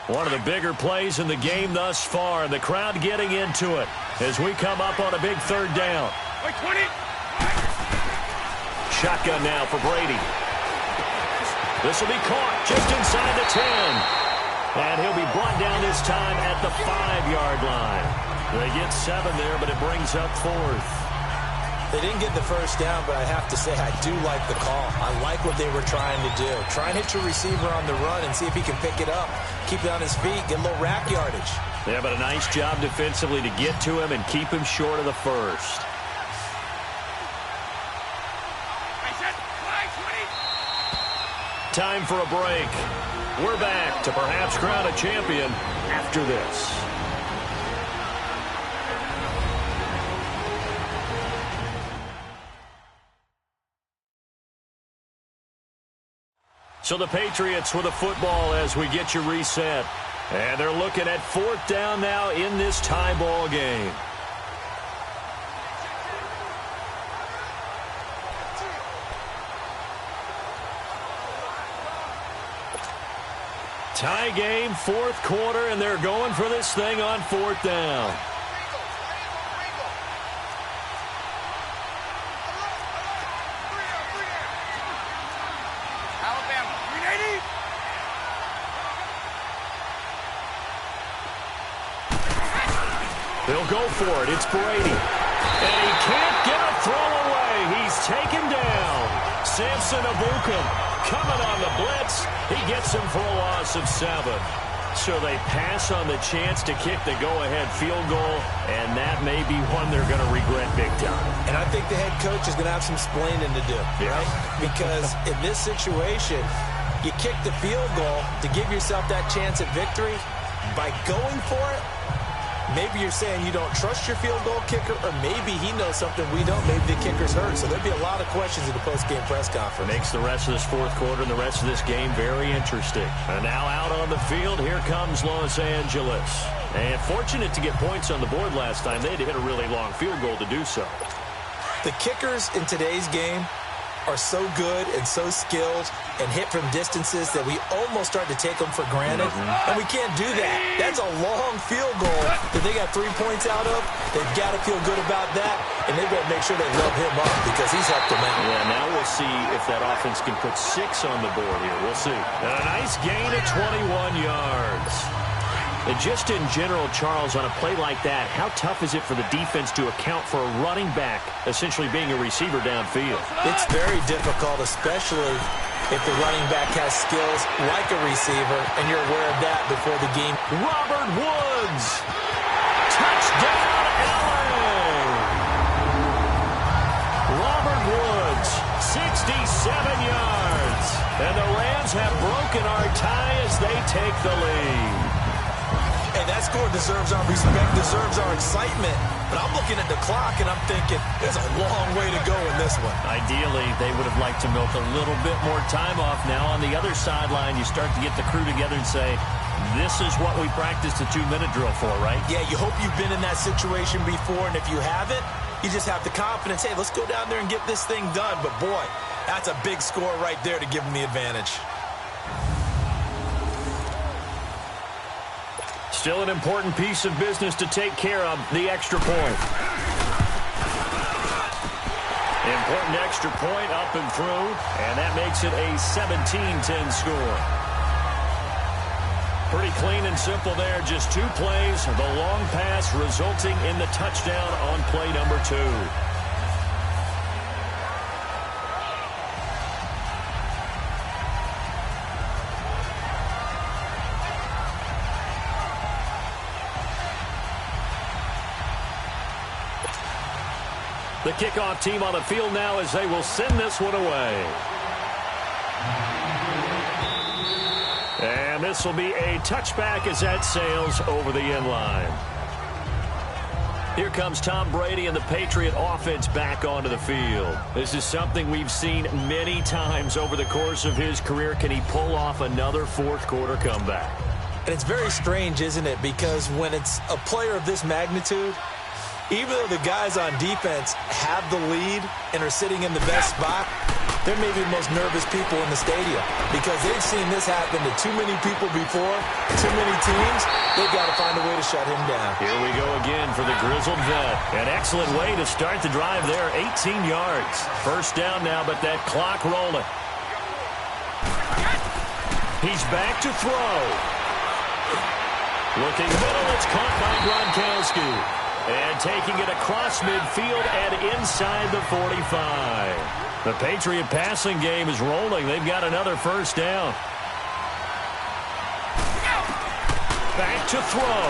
One of the bigger plays in the game thus far, and the crowd getting into it as we come up on a big 3rd down. Shotgun now for Brady. This will be caught just inside the 10. And he'll be brought down this time at the 5-yard line. They get 7 there, but it brings up 4th. They didn't get the first down, but I have to say I do like the call. I like what they were trying to do. Try and hit your receiver on the run and see if he can pick it up. Keep it on his feet, get a little rack yardage. Yeah, but a nice job defensively to get to him and keep him short of the first. Time for a break. We're back to perhaps crown a champion after this. So the Patriots with a football as we get you reset. And they're looking at 4th down now in this tie ball game. Tie game, 4th quarter, and they're going for this thing on 4th down. They'll go for it. It's Brady. And he can't get a throw away. He's taken down. Samson Abukum coming on the blitz. He gets him for a loss of 7. So they pass on the chance to kick the go-ahead field goal, and that may be one they're going to regret big time. And I think the head coach is going to have some explaining to do, right? Because in this situation, you kick the field goal to give yourself that chance at victory. By going for it, maybe you're saying you don't trust your field goal kicker, or maybe he knows something we don't. Maybe the kicker's hurt. So there'll be a lot of questions in the post-game press conference. Makes the rest of this 4th quarter and the rest of this game very interesting. And now out on the field, here comes Los Angeles. And fortunate to get points on the board last time. They had to hit a really long field goal to do so. The kickers in today's game are so good and so skilled and hit from distances that we almost start to take them for granted. And we can't do that. That's a long field goal that they got 3 points out of. They've got to feel good about that, and they better make sure they love him up because he's helped them out. Yeah, now we'll see if that offense can put 6 on the board here. We'll see. And a nice gain of 21 yards. And just in general, Charles, on a play like that, how tough is it for the defense to account for a running back essentially being a receiver downfield? It's very difficult, especially if the running back has skills like a receiver, and you're aware of that before the game. Robert Woods. Touchdown, LA. Robert Woods, 67 yards. And the Rams have broken our tie as they take the lead. Hey, that score deserves our respect, deserves our excitement. But I'm looking at the clock, and I'm thinking, there's a long way to go in this one. Ideally, they would have liked to milk a little bit more time off. Now, on the other sideline, you start to get the crew together and say, this is what we practiced a 2-minute drill for, right? Yeah, you hope you've been in that situation before, and if you haven't, you just have the confidence, hey, let's go down there and get this thing done. But, boy, that's a big score right there to give them the advantage. Still an important piece of business to take care of, the extra point. Important extra point up and through, and that makes it a 17-10 score. Pretty clean and simple there, just 2 plays, the long pass resulting in the touchdown on play number 2. The kickoff team on the field now as they will send this one away. And this will be a touchback as that sails over the end line. Here comes Tom Brady and the Patriot offense back onto the field. This is something we've seen many times over the course of his career. Can he pull off another 4th quarter comeback? And it's very strange, isn't it? Because when it's a player of this magnitude, even though the guys on defense have the lead and are sitting in the best spot, they're maybe the most nervous people in the stadium because they've seen this happen to too many people before, too many teams. They've got to find a way to shut him down. Here we go again for the grizzled vet. An excellent way to start the drive there, 18 yards. First down now, but that clock rolling. He's back to throw. Looking middle, it's caught by Gronkowski. And taking it across midfield and inside the 45. The Patriot passing game is rolling. They've got another first down. Back to throw.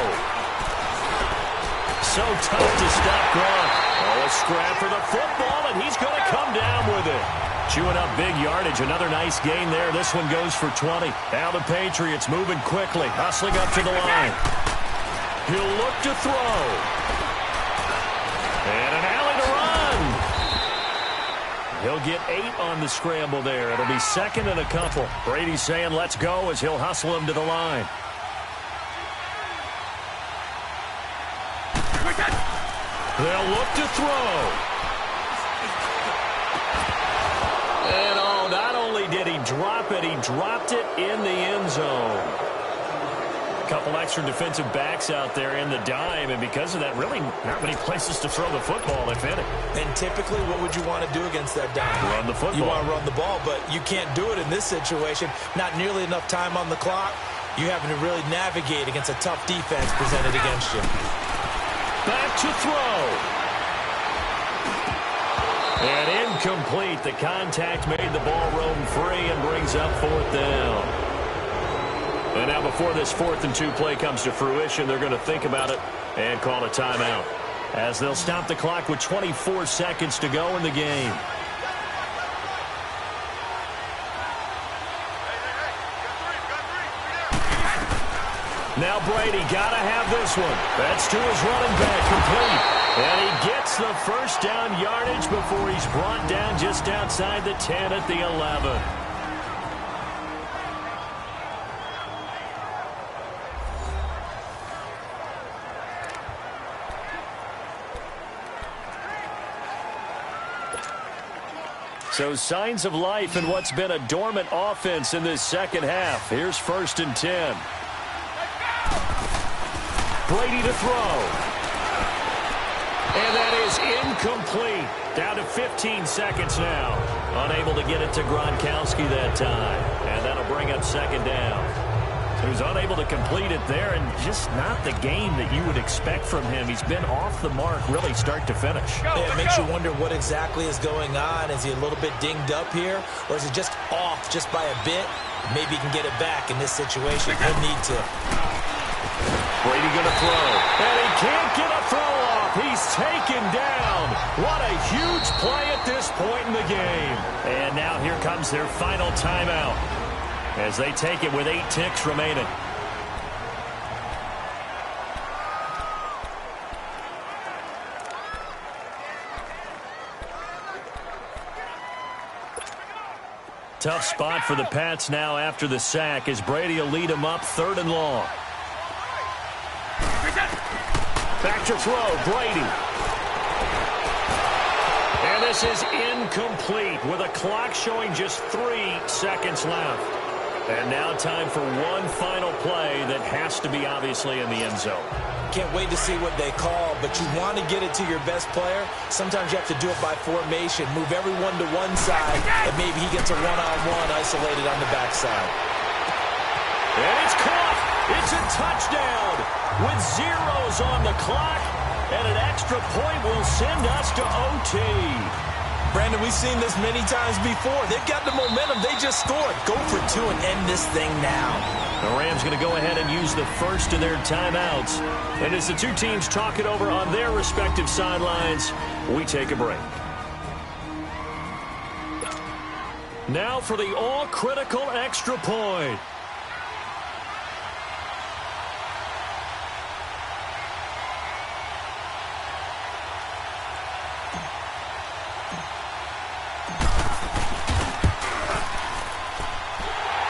So tough to stop Gronk. Oh, a scrap for the football, and he's going to come down with it. Chewing up big yardage. Another nice gain there. This one goes for 20. Now the Patriots moving quickly, hustling up to the line. He'll look to throw. And an alley to run. He'll get 8 on the scramble there. It'll be second and a couple. Brady's saying let's go as he'll hustle him to the line. They'll look to throw. And oh, not only did he drop it, he dropped it in the end zone. A couple extra defensive backs out there in the dime, and because of that, really not many places to throw the football, if any. And typically, what would you want to do against that dime? Run the football. You want to run the ball, but you can't do it in this situation. Not nearly enough time on the clock. You having to really navigate against a tough defense presented against you. Back to throw. And incomplete. The contact made the ball roam free and brings up fourth down. And now before this 4th and 2 play comes to fruition, they're going to think about it and call a timeout, as they'll stop the clock with 24 seconds to go in the game. Now Brady got to have this one. That's to his running back, complete. And he gets the first down yardage before he's brought down just outside the 10 at the 11. So signs of life in what's been a dormant offense in this second half. Here's 1st and 10. Brady to throw. And that is incomplete. Down to 15 seconds now. Unable to get it to Gronkowski that time. And that'll bring up second down. So he's unable to complete it there, and just not the game that you would expect from him. He's been off the mark really start to finish. Yeah, it makes you wonder what exactly is going on. Is he a little bit dinged up here, or is he just off just by a bit? Maybe he can get it back in this situation. He'll need to. Brady going to throw. And he can't get a throw off. He's taken down. What a huge play at this point in the game. And now here comes their final timeout as they take it with 8 ticks remaining. Tough spot for the Pats now after the sack as Brady will lead them up 3rd and long. Back to throw, Brady. And this is incomplete with a clock showing just 3 seconds left. And now time for one final play that has to be obviously in the end zone. Can't wait to see what they call, but you want to get it to your best player. Sometimes you have to do it by formation. Move everyone to one side, and maybe he gets a one-on-one isolated on the backside. And it's caught. It's a touchdown with zeros on the clock, and an extra point will send us to OT. Brandon, we've seen this many times before. They've got the momentum. They just scored. Go for 2 and end this thing now. The Rams going to go ahead and use the first of their timeouts. And as the two teams talk it over on their respective sidelines, we take a break. Now for the all-critical extra point.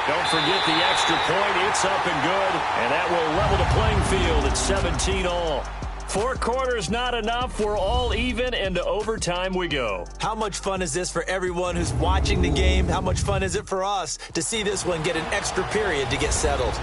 Don't forget the extra point. It's up and good, and that will level the playing field at 17 all. 4 quarters not enough. We're all even, and to overtime we go. How much fun is this for everyone who's watching the game? How much fun is it for us to see this one get an extra period to get settled?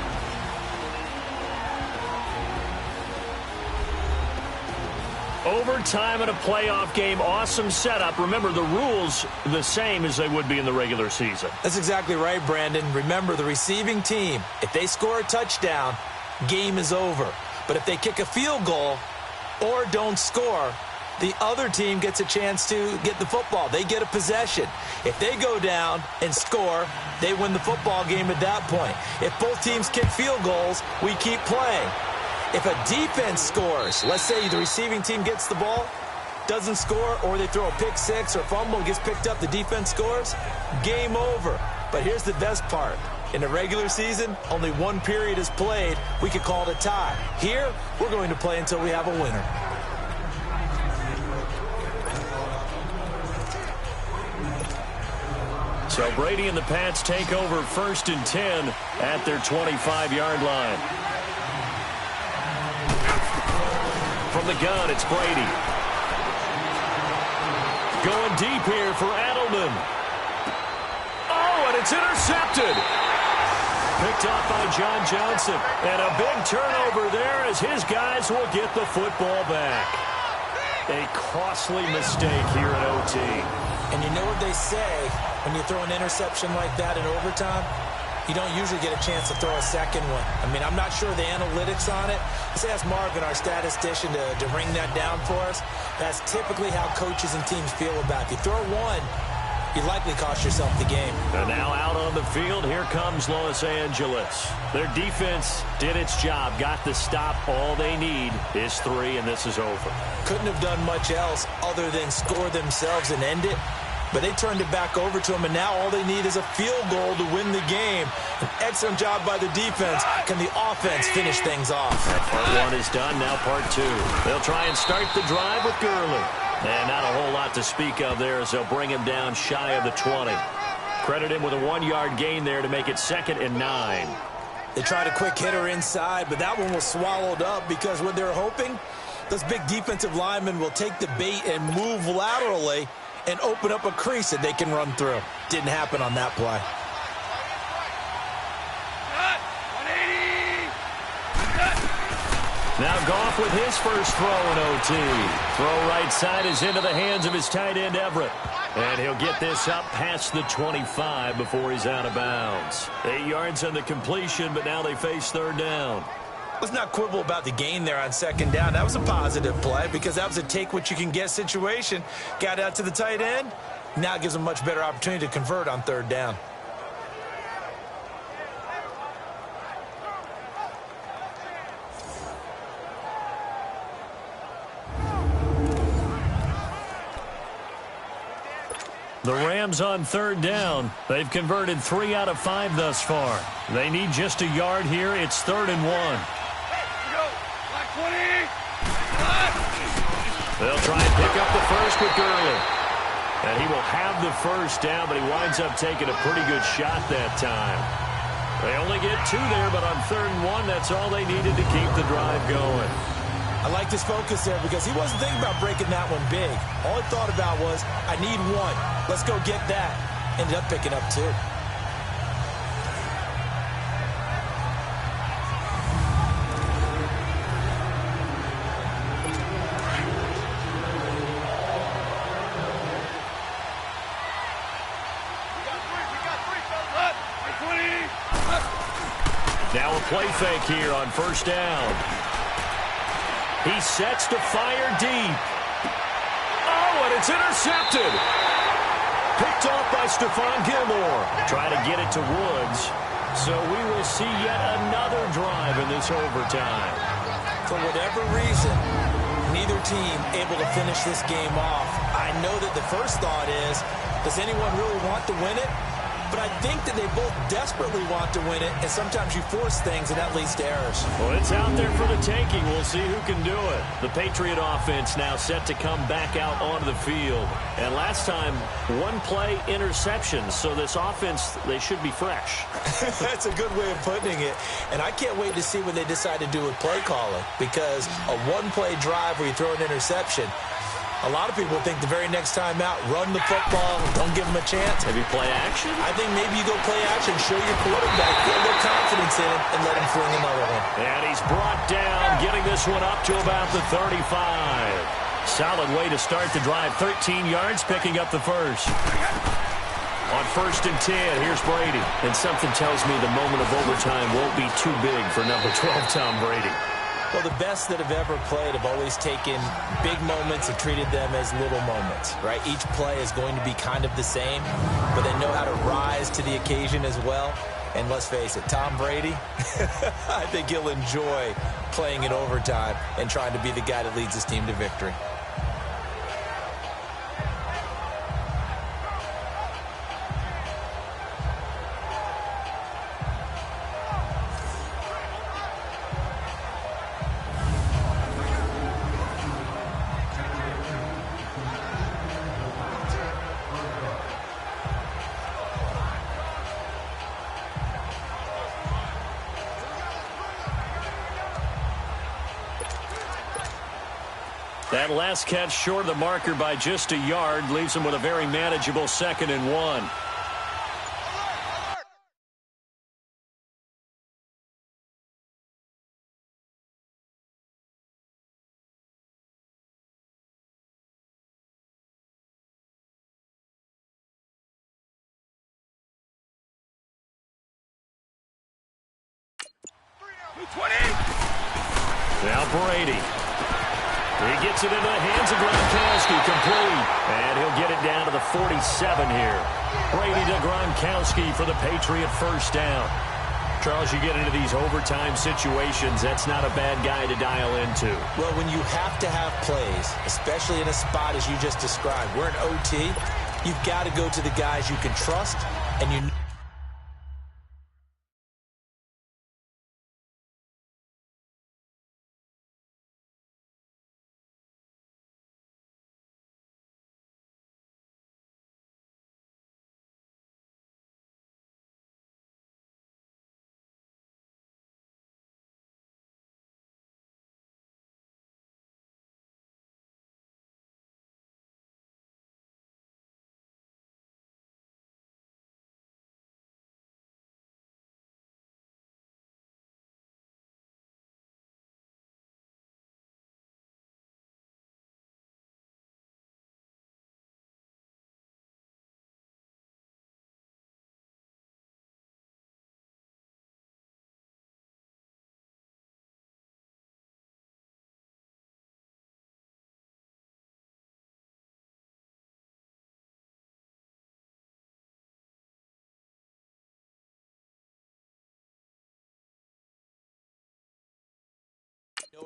Overtime in a playoff game, awesome setup. Remember, the rules the same as they would be in the regular season. That's exactly right, Brandon. Remember, the receiving team, if they score a touchdown, game is over. But if they kick a field goal or don't score, the other team gets a chance to get the football. They get a possession. If they go down and score, they win the football game at that point. If both teams kick field goals, we keep playing. If a defense scores, let's say the receiving team gets the ball, doesn't score, or they throw a pick six or fumble, gets picked up, the defense scores, game over. But here's the best part. In the regular season, only one period is played. We could call it a tie. Here, we're going to play until we have a winner. So Brady and the Pats take over 1st and 10 at their 25-yard line. From the gun, it's Brady. Going deep here for Edelman. Oh, and it's intercepted. Picked off by John Johnson. And a big turnover there as his guys will get the football back. A costly mistake here in OT. And you know what they say, when you throw an interception like that in overtime, you don't usually get a chance to throw a second one. I mean, I'm not sure the analytics on it. Let's ask Marvin, our statistician, to ring that down for us. That's typically how coaches and teams feel about it. If you throw one, you likely cost yourself the game. And now out on the field, here comes Los Angeles. Their defense did its job, got the stop. All they need is 3, and this is over. Couldn't have done much else other than score themselves and end it. But they turned it back over to them, and now all they need is a field goal to win the game. An excellent job by the defense. Can the offense finish things off? Part 1 is done, now part 2. They'll try and start the drive with Gurley. And not a whole lot to speak of there as they'll bring him down shy of the 20. Credit him with a 1-yard gain there to make it 2nd and 9. They tried a quick hitter inside, but that one was swallowed up because what they're hoping, those big defensive linemen will take the bait and move laterally and open up a crease that they can run through. Didn't happen on that play. Now Goff with his first throw in OT. Throw right side is into the hands of his tight end Everett. And he'll get this up past the 25 before he's out of bounds. 8 yards on the completion, but now they face 3rd down. Let's not quibble about the gain there on 2nd down. That was a positive play because that was a take-what-you-can-get situation. Got out to the tight end. Now it gives them a much better opportunity to convert on 3rd down. The Rams on 3rd down. They've converted 3 out of 5 thus far. They need just a yard here. It's 3rd and 1. They'll try and pick up the first with Gurley. And he will have the first down, but he winds up taking a pretty good shot that time. They only get 2 there, but on 3rd and 1, that's all they needed to keep the drive going. I like his focus there because he wasn't thinking about breaking that one big. All he thought about was, I need 1. Let's go get that. Ended up picking up 2. Now a play fake here on 1st down. He sets to fire deep. Oh, and it's intercepted. Picked off by Stephon Gilmore. Try to get it to Woods. So we will see yet another drive in this overtime. For whatever reason, neither team able to finish this game off. I know that the first thought is, does anyone really want to win it? But I think that they both desperately want to win it, and sometimes you force things, and that leads to errors. Well, it's out there for the taking. We'll see who can do it. The Patriot offense now set to come back out onto the field. And last time, 1-play interceptions. So this offense, they should be fresh. That's a good way of putting it. And I can't wait to see what they decide to do with play calling, because a 1-play drive where you throw an interception, a lot of people think the very next time out, run the football, don't give them a chance. Maybe play action? I think maybe you go play action, show your quarterback, get a little confidence in him, and let him fling another one. And he's brought down, getting this one up to about the 35. Solid way to start the drive. 13 yards, picking up the first. on 1st and 10. Here's Brady. And something tells me the moment of overtime won't be too big for number 12, Tom Brady. Well, the best that have ever played have always taken big moments and treated them as little moments, right? Each play is going to be kind of the same, but they know how to rise to the occasion as well. And let's face it, Tom Brady, I think he'll enjoy playing in overtime and trying to be the guy that leads his team to victory. That last catch short of the marker by just a yard leaves him with a very manageable 2nd and 1. Now Brady. He gets it into the hands of Gronkowski, complete. And he'll get it down to the 47 here. Brady to Gronkowski for the Patriot first down. Charles, you get into these overtime situations, that's not a bad guy to dial into. Well, when you have to have plays, especially in a spot as you just described, we're in OT, you've got to go to the guys you can trust, and you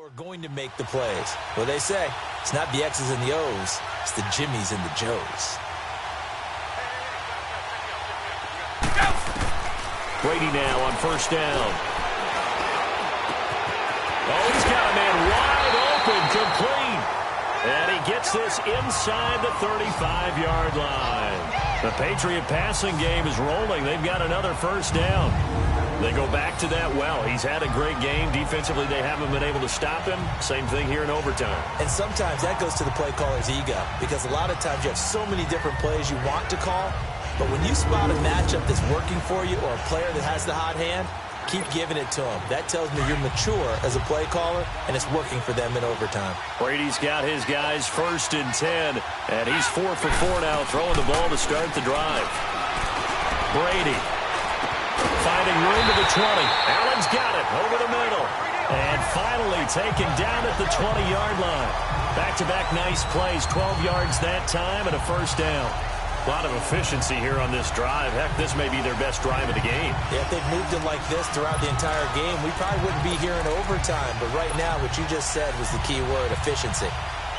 are going to make the plays. Well, they say it's not the X's and the O's, it's the Jimmies and the Joes. Brady now on first down. Oh, he's got a man wide open, complete. And he gets this inside the 35-yard line. The Patriot passing game is rolling. They've got another first down. They go back to that well. He's had a great game. Defensively, they haven't been able to stop him. Same thing here in overtime. And sometimes that goes to the play caller's ego, because a lot of times you have so many different plays you want to call, but when you spot a matchup that's working for you or a player that has the hot hand, keep giving it to him. That tells me you're mature as a play caller, and it's working for them in overtime. Brady's got his guys 1st and 10, and he's 4 for 4 now, throwing the ball to start the drive. Brady finding room to the 20. Allen's got it over the middle. And finally taken down at the 20-yard line. Back-to-back nice plays, 12 yards that time and a first down. A lot of efficiency here on this drive. Heck, this may be their best drive of the game. Yeah, if they've moved it like this throughout the entire game, we probably wouldn't be here in overtime. But right now, what you just said was the key word, efficiency.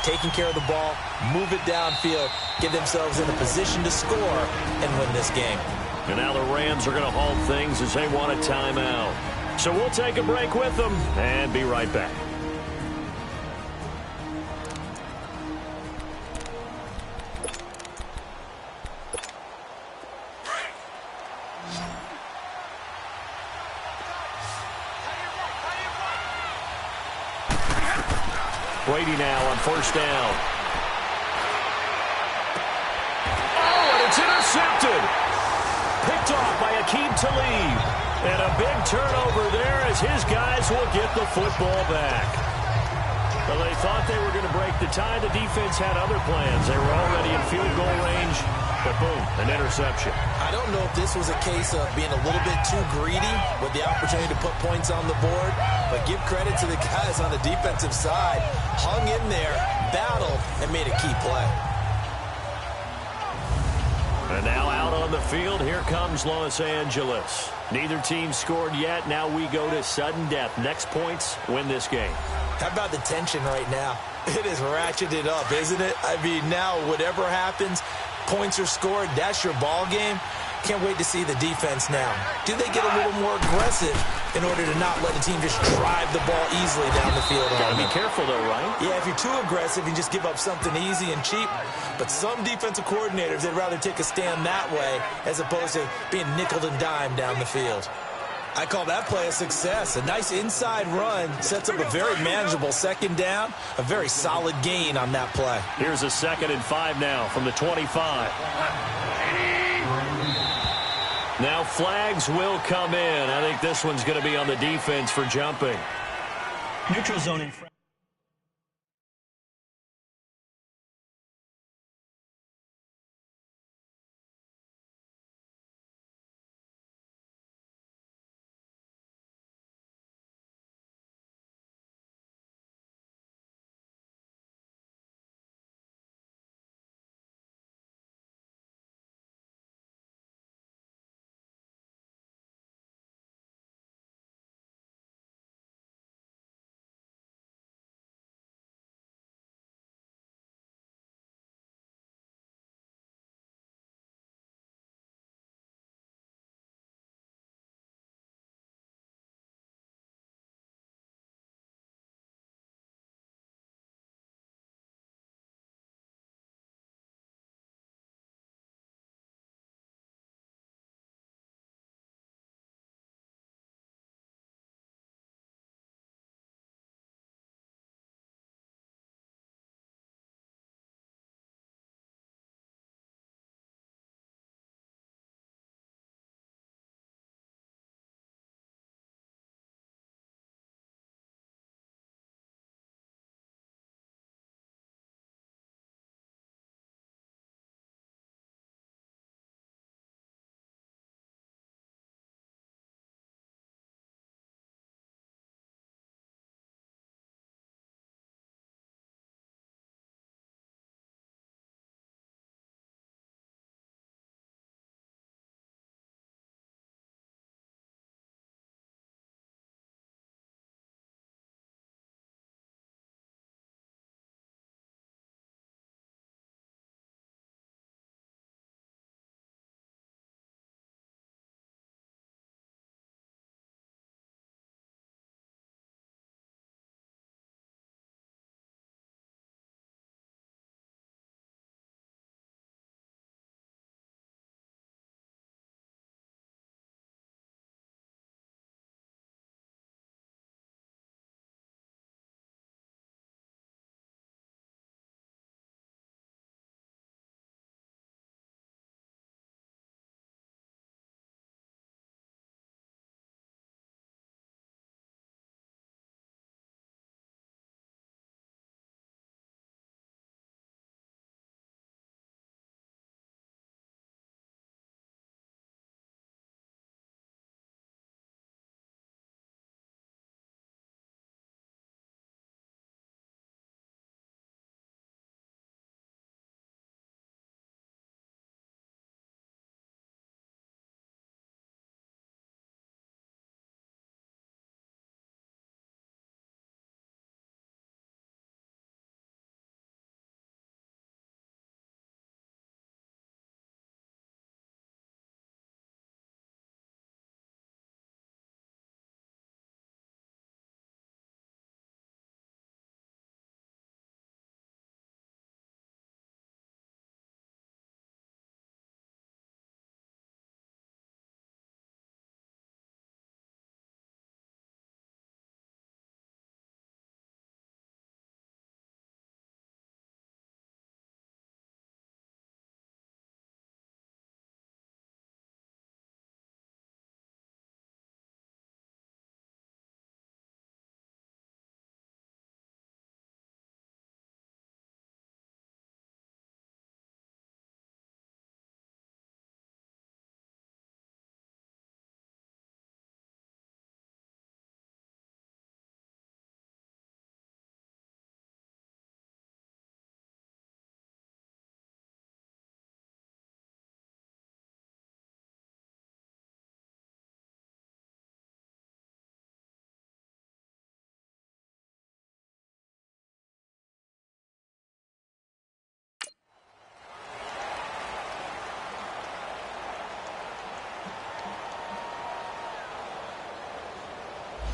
Taking care of the ball, move it downfield, get themselves in a position to score, and win this game. And now the Rams are going to halt things as they want a timeout. So we'll take a break with them and be right back. Brady now on first down. Oh, and it's intercepted. Picked off by Akeem Talib. And a big turnover there as his guys will get the football back. Well, they thought they were going to break the tie. The defense had other plans. They were already in field goal range, but boom, an interception. I don't know if this was a case of being a little bit too greedy with the opportunity to put points on the board, but give credit to the guys on the defensive side. Hung in there, battled, and made a key play. And now out on the field, here comes Los Angeles. Neither team scored yet. Now we go to sudden death. Next points win this game. How about the tension right now? It is ratcheted up, isn't it? I mean, now whatever happens, points are scored, that's your ball game. Can't wait to see the defense now. Do they get a little more aggressive in order to not let the team just drive the ball easily down the field? Gotta be careful, though, right? Yeah, if you're too aggressive, you just give up something easy and cheap. But some defensive coordinators, they'd rather take a stand that way as opposed to being nickeled and dimed down the field. I call that play a success. A nice inside run sets up a very manageable second down, a very solid gain on that play. Here's a 2nd and 5 now from the 25. Now flags will come in. I think this one's going to be on the defense for jumping. Neutral zone in front.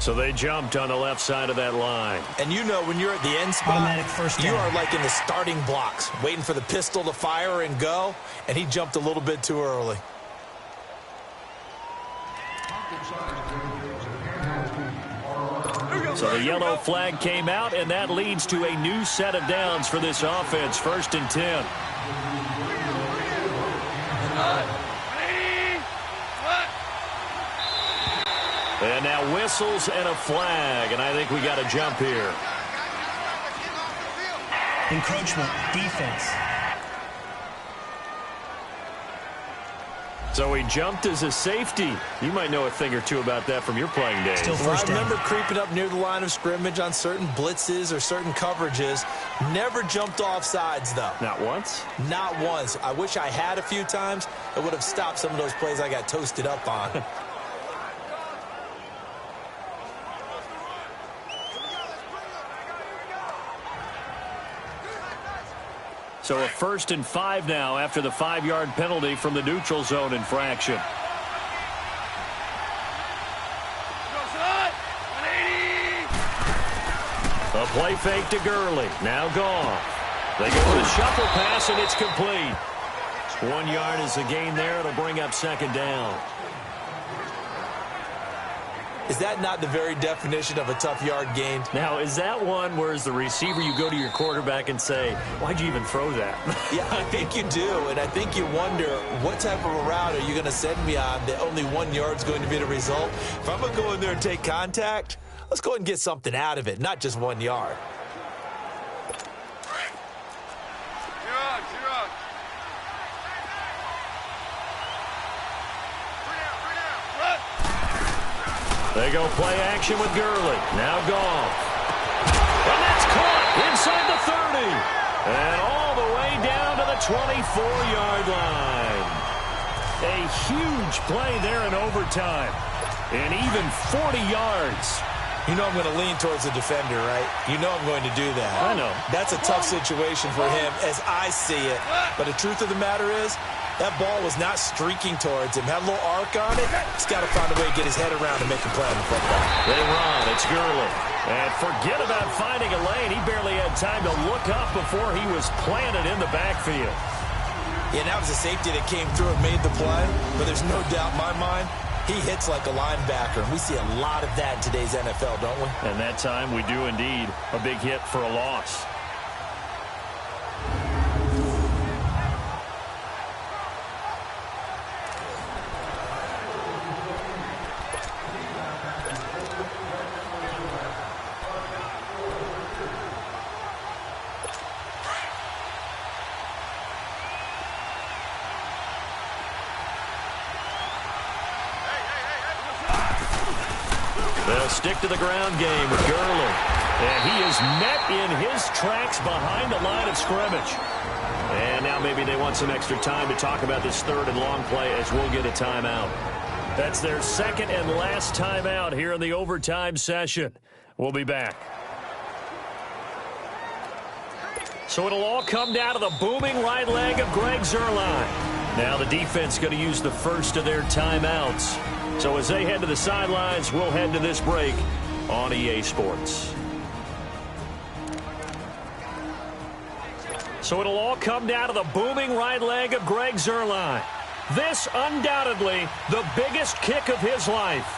So they jumped on the left side of that line. And you know when you're at the end spot, Automatic first down. you are like in the starting blocks, waiting for the pistol to fire and go, and he jumped a little bit too early. So the yellow flag came out, and that leads to a new set of downs for this offense. 1st and 10. And now whistles and a flag, and I think we got a jump here. Encroachment, defense. So he jumped as a safety. You might know a thing or two about that from your playing days. Still Well, I first down. remember creeping up near the line of scrimmage on certain blitzes or certain coverages. Never jumped off sides, though. Not once? Not once. I wish I had a few times. It would have stopped some of those plays I got toasted up on. So a 1st and 5 now after the 5-yard penalty from the neutral zone infraction. A play fake to Gurley. Now gone. They go with a shuffle pass, and it's complete. 1 yard is the gain there. It'll bring up 2nd down. Is that not the very definition of a tough yard gain? Now, is that one where as the receiver you go to your quarterback and say, why'd you even throw that? Yeah, I think you do, and I think you wonder what type of a route are you going to send me on that only 1 yard's going to be the result? If I'm going to go in there and take contact, let's go ahead and get something out of it, not just 1 yard. They go play action with Gurley. Now gone. And that's caught inside the 30. And all the way down to the 24-yard line. A huge play there in overtime. And even 40 yards. You know I'm going to lean towards the defender, right? You know I'm going to do that. I know. That's a tough situation for him as I see it. But the truth of the matter is, that ball was not streaking towards him. Had a little arc on it. He's got to find a way to get his head around and make a play on the football. They run. It's Gurley. And forget about finding a lane. He barely had time to look up before he was planted in the backfield. Yeah, that was a safety that came through and made the play. But there's no doubt in my mind, he hits like a linebacker. And we see a lot of that in today's NFL, don't we? And that time we do indeed. A big hit for a loss. They'll stick to the ground game with Gurley. And he is met in his tracks behind the line of scrimmage. And now maybe they want some extra time to talk about this 3rd and long play as we'll get a timeout. That's their 2nd and last timeout here in the overtime session. We'll be back. So it'll all come down to the booming right leg of Greg Zuerlein. Now the defense going to use the first of their timeouts. So as they head to the sidelines, we'll head to this break on EA Sports. So it'll all come down to the booming right leg of Greg Zuerlein. This undoubtedly the biggest kick of his life.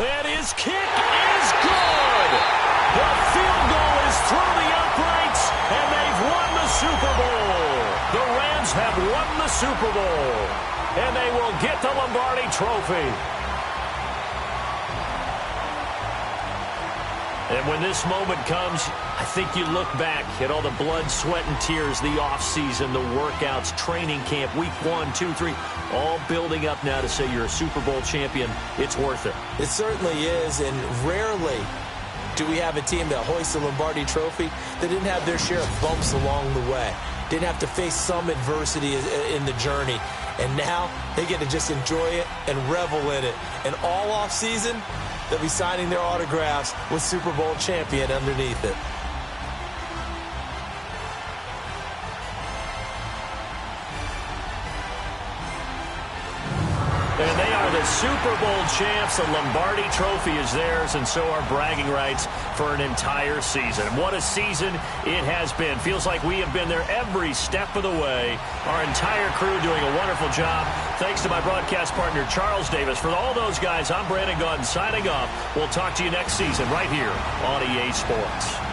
And his kick is good. The field goal is through the uprights, and they've won the Super Bowl. The Rams have won the Super Bowl, and they will get the Lombardi Trophy. And when this moment comes, I think you look back at all the blood, sweat, and tears, the offseason, the workouts, training camp, week 1, 2, 3, all building up now to say you're a Super Bowl champion. It's worth it. It certainly is, and rarely do we have a team that hoists the Lombardi Trophy that didn't have their share of bumps along the way, didn't have to face some adversity in the journey, and now they get to just enjoy it and revel in it. And all offseason, they'll be signing their autographs with Super Bowl champion underneath it. And they are the Super Bowl champs. The Lombardi Trophy is theirs, and so are bragging rights for an entire season. What a season it has been. Feels like we have been there every step of the way. Our entire crew doing a wonderful job. Thanks to my broadcast partner, Charles Davis. For all those guys, I'm Brandon Gaudin signing off. We'll talk to you next season right here on EA Sports.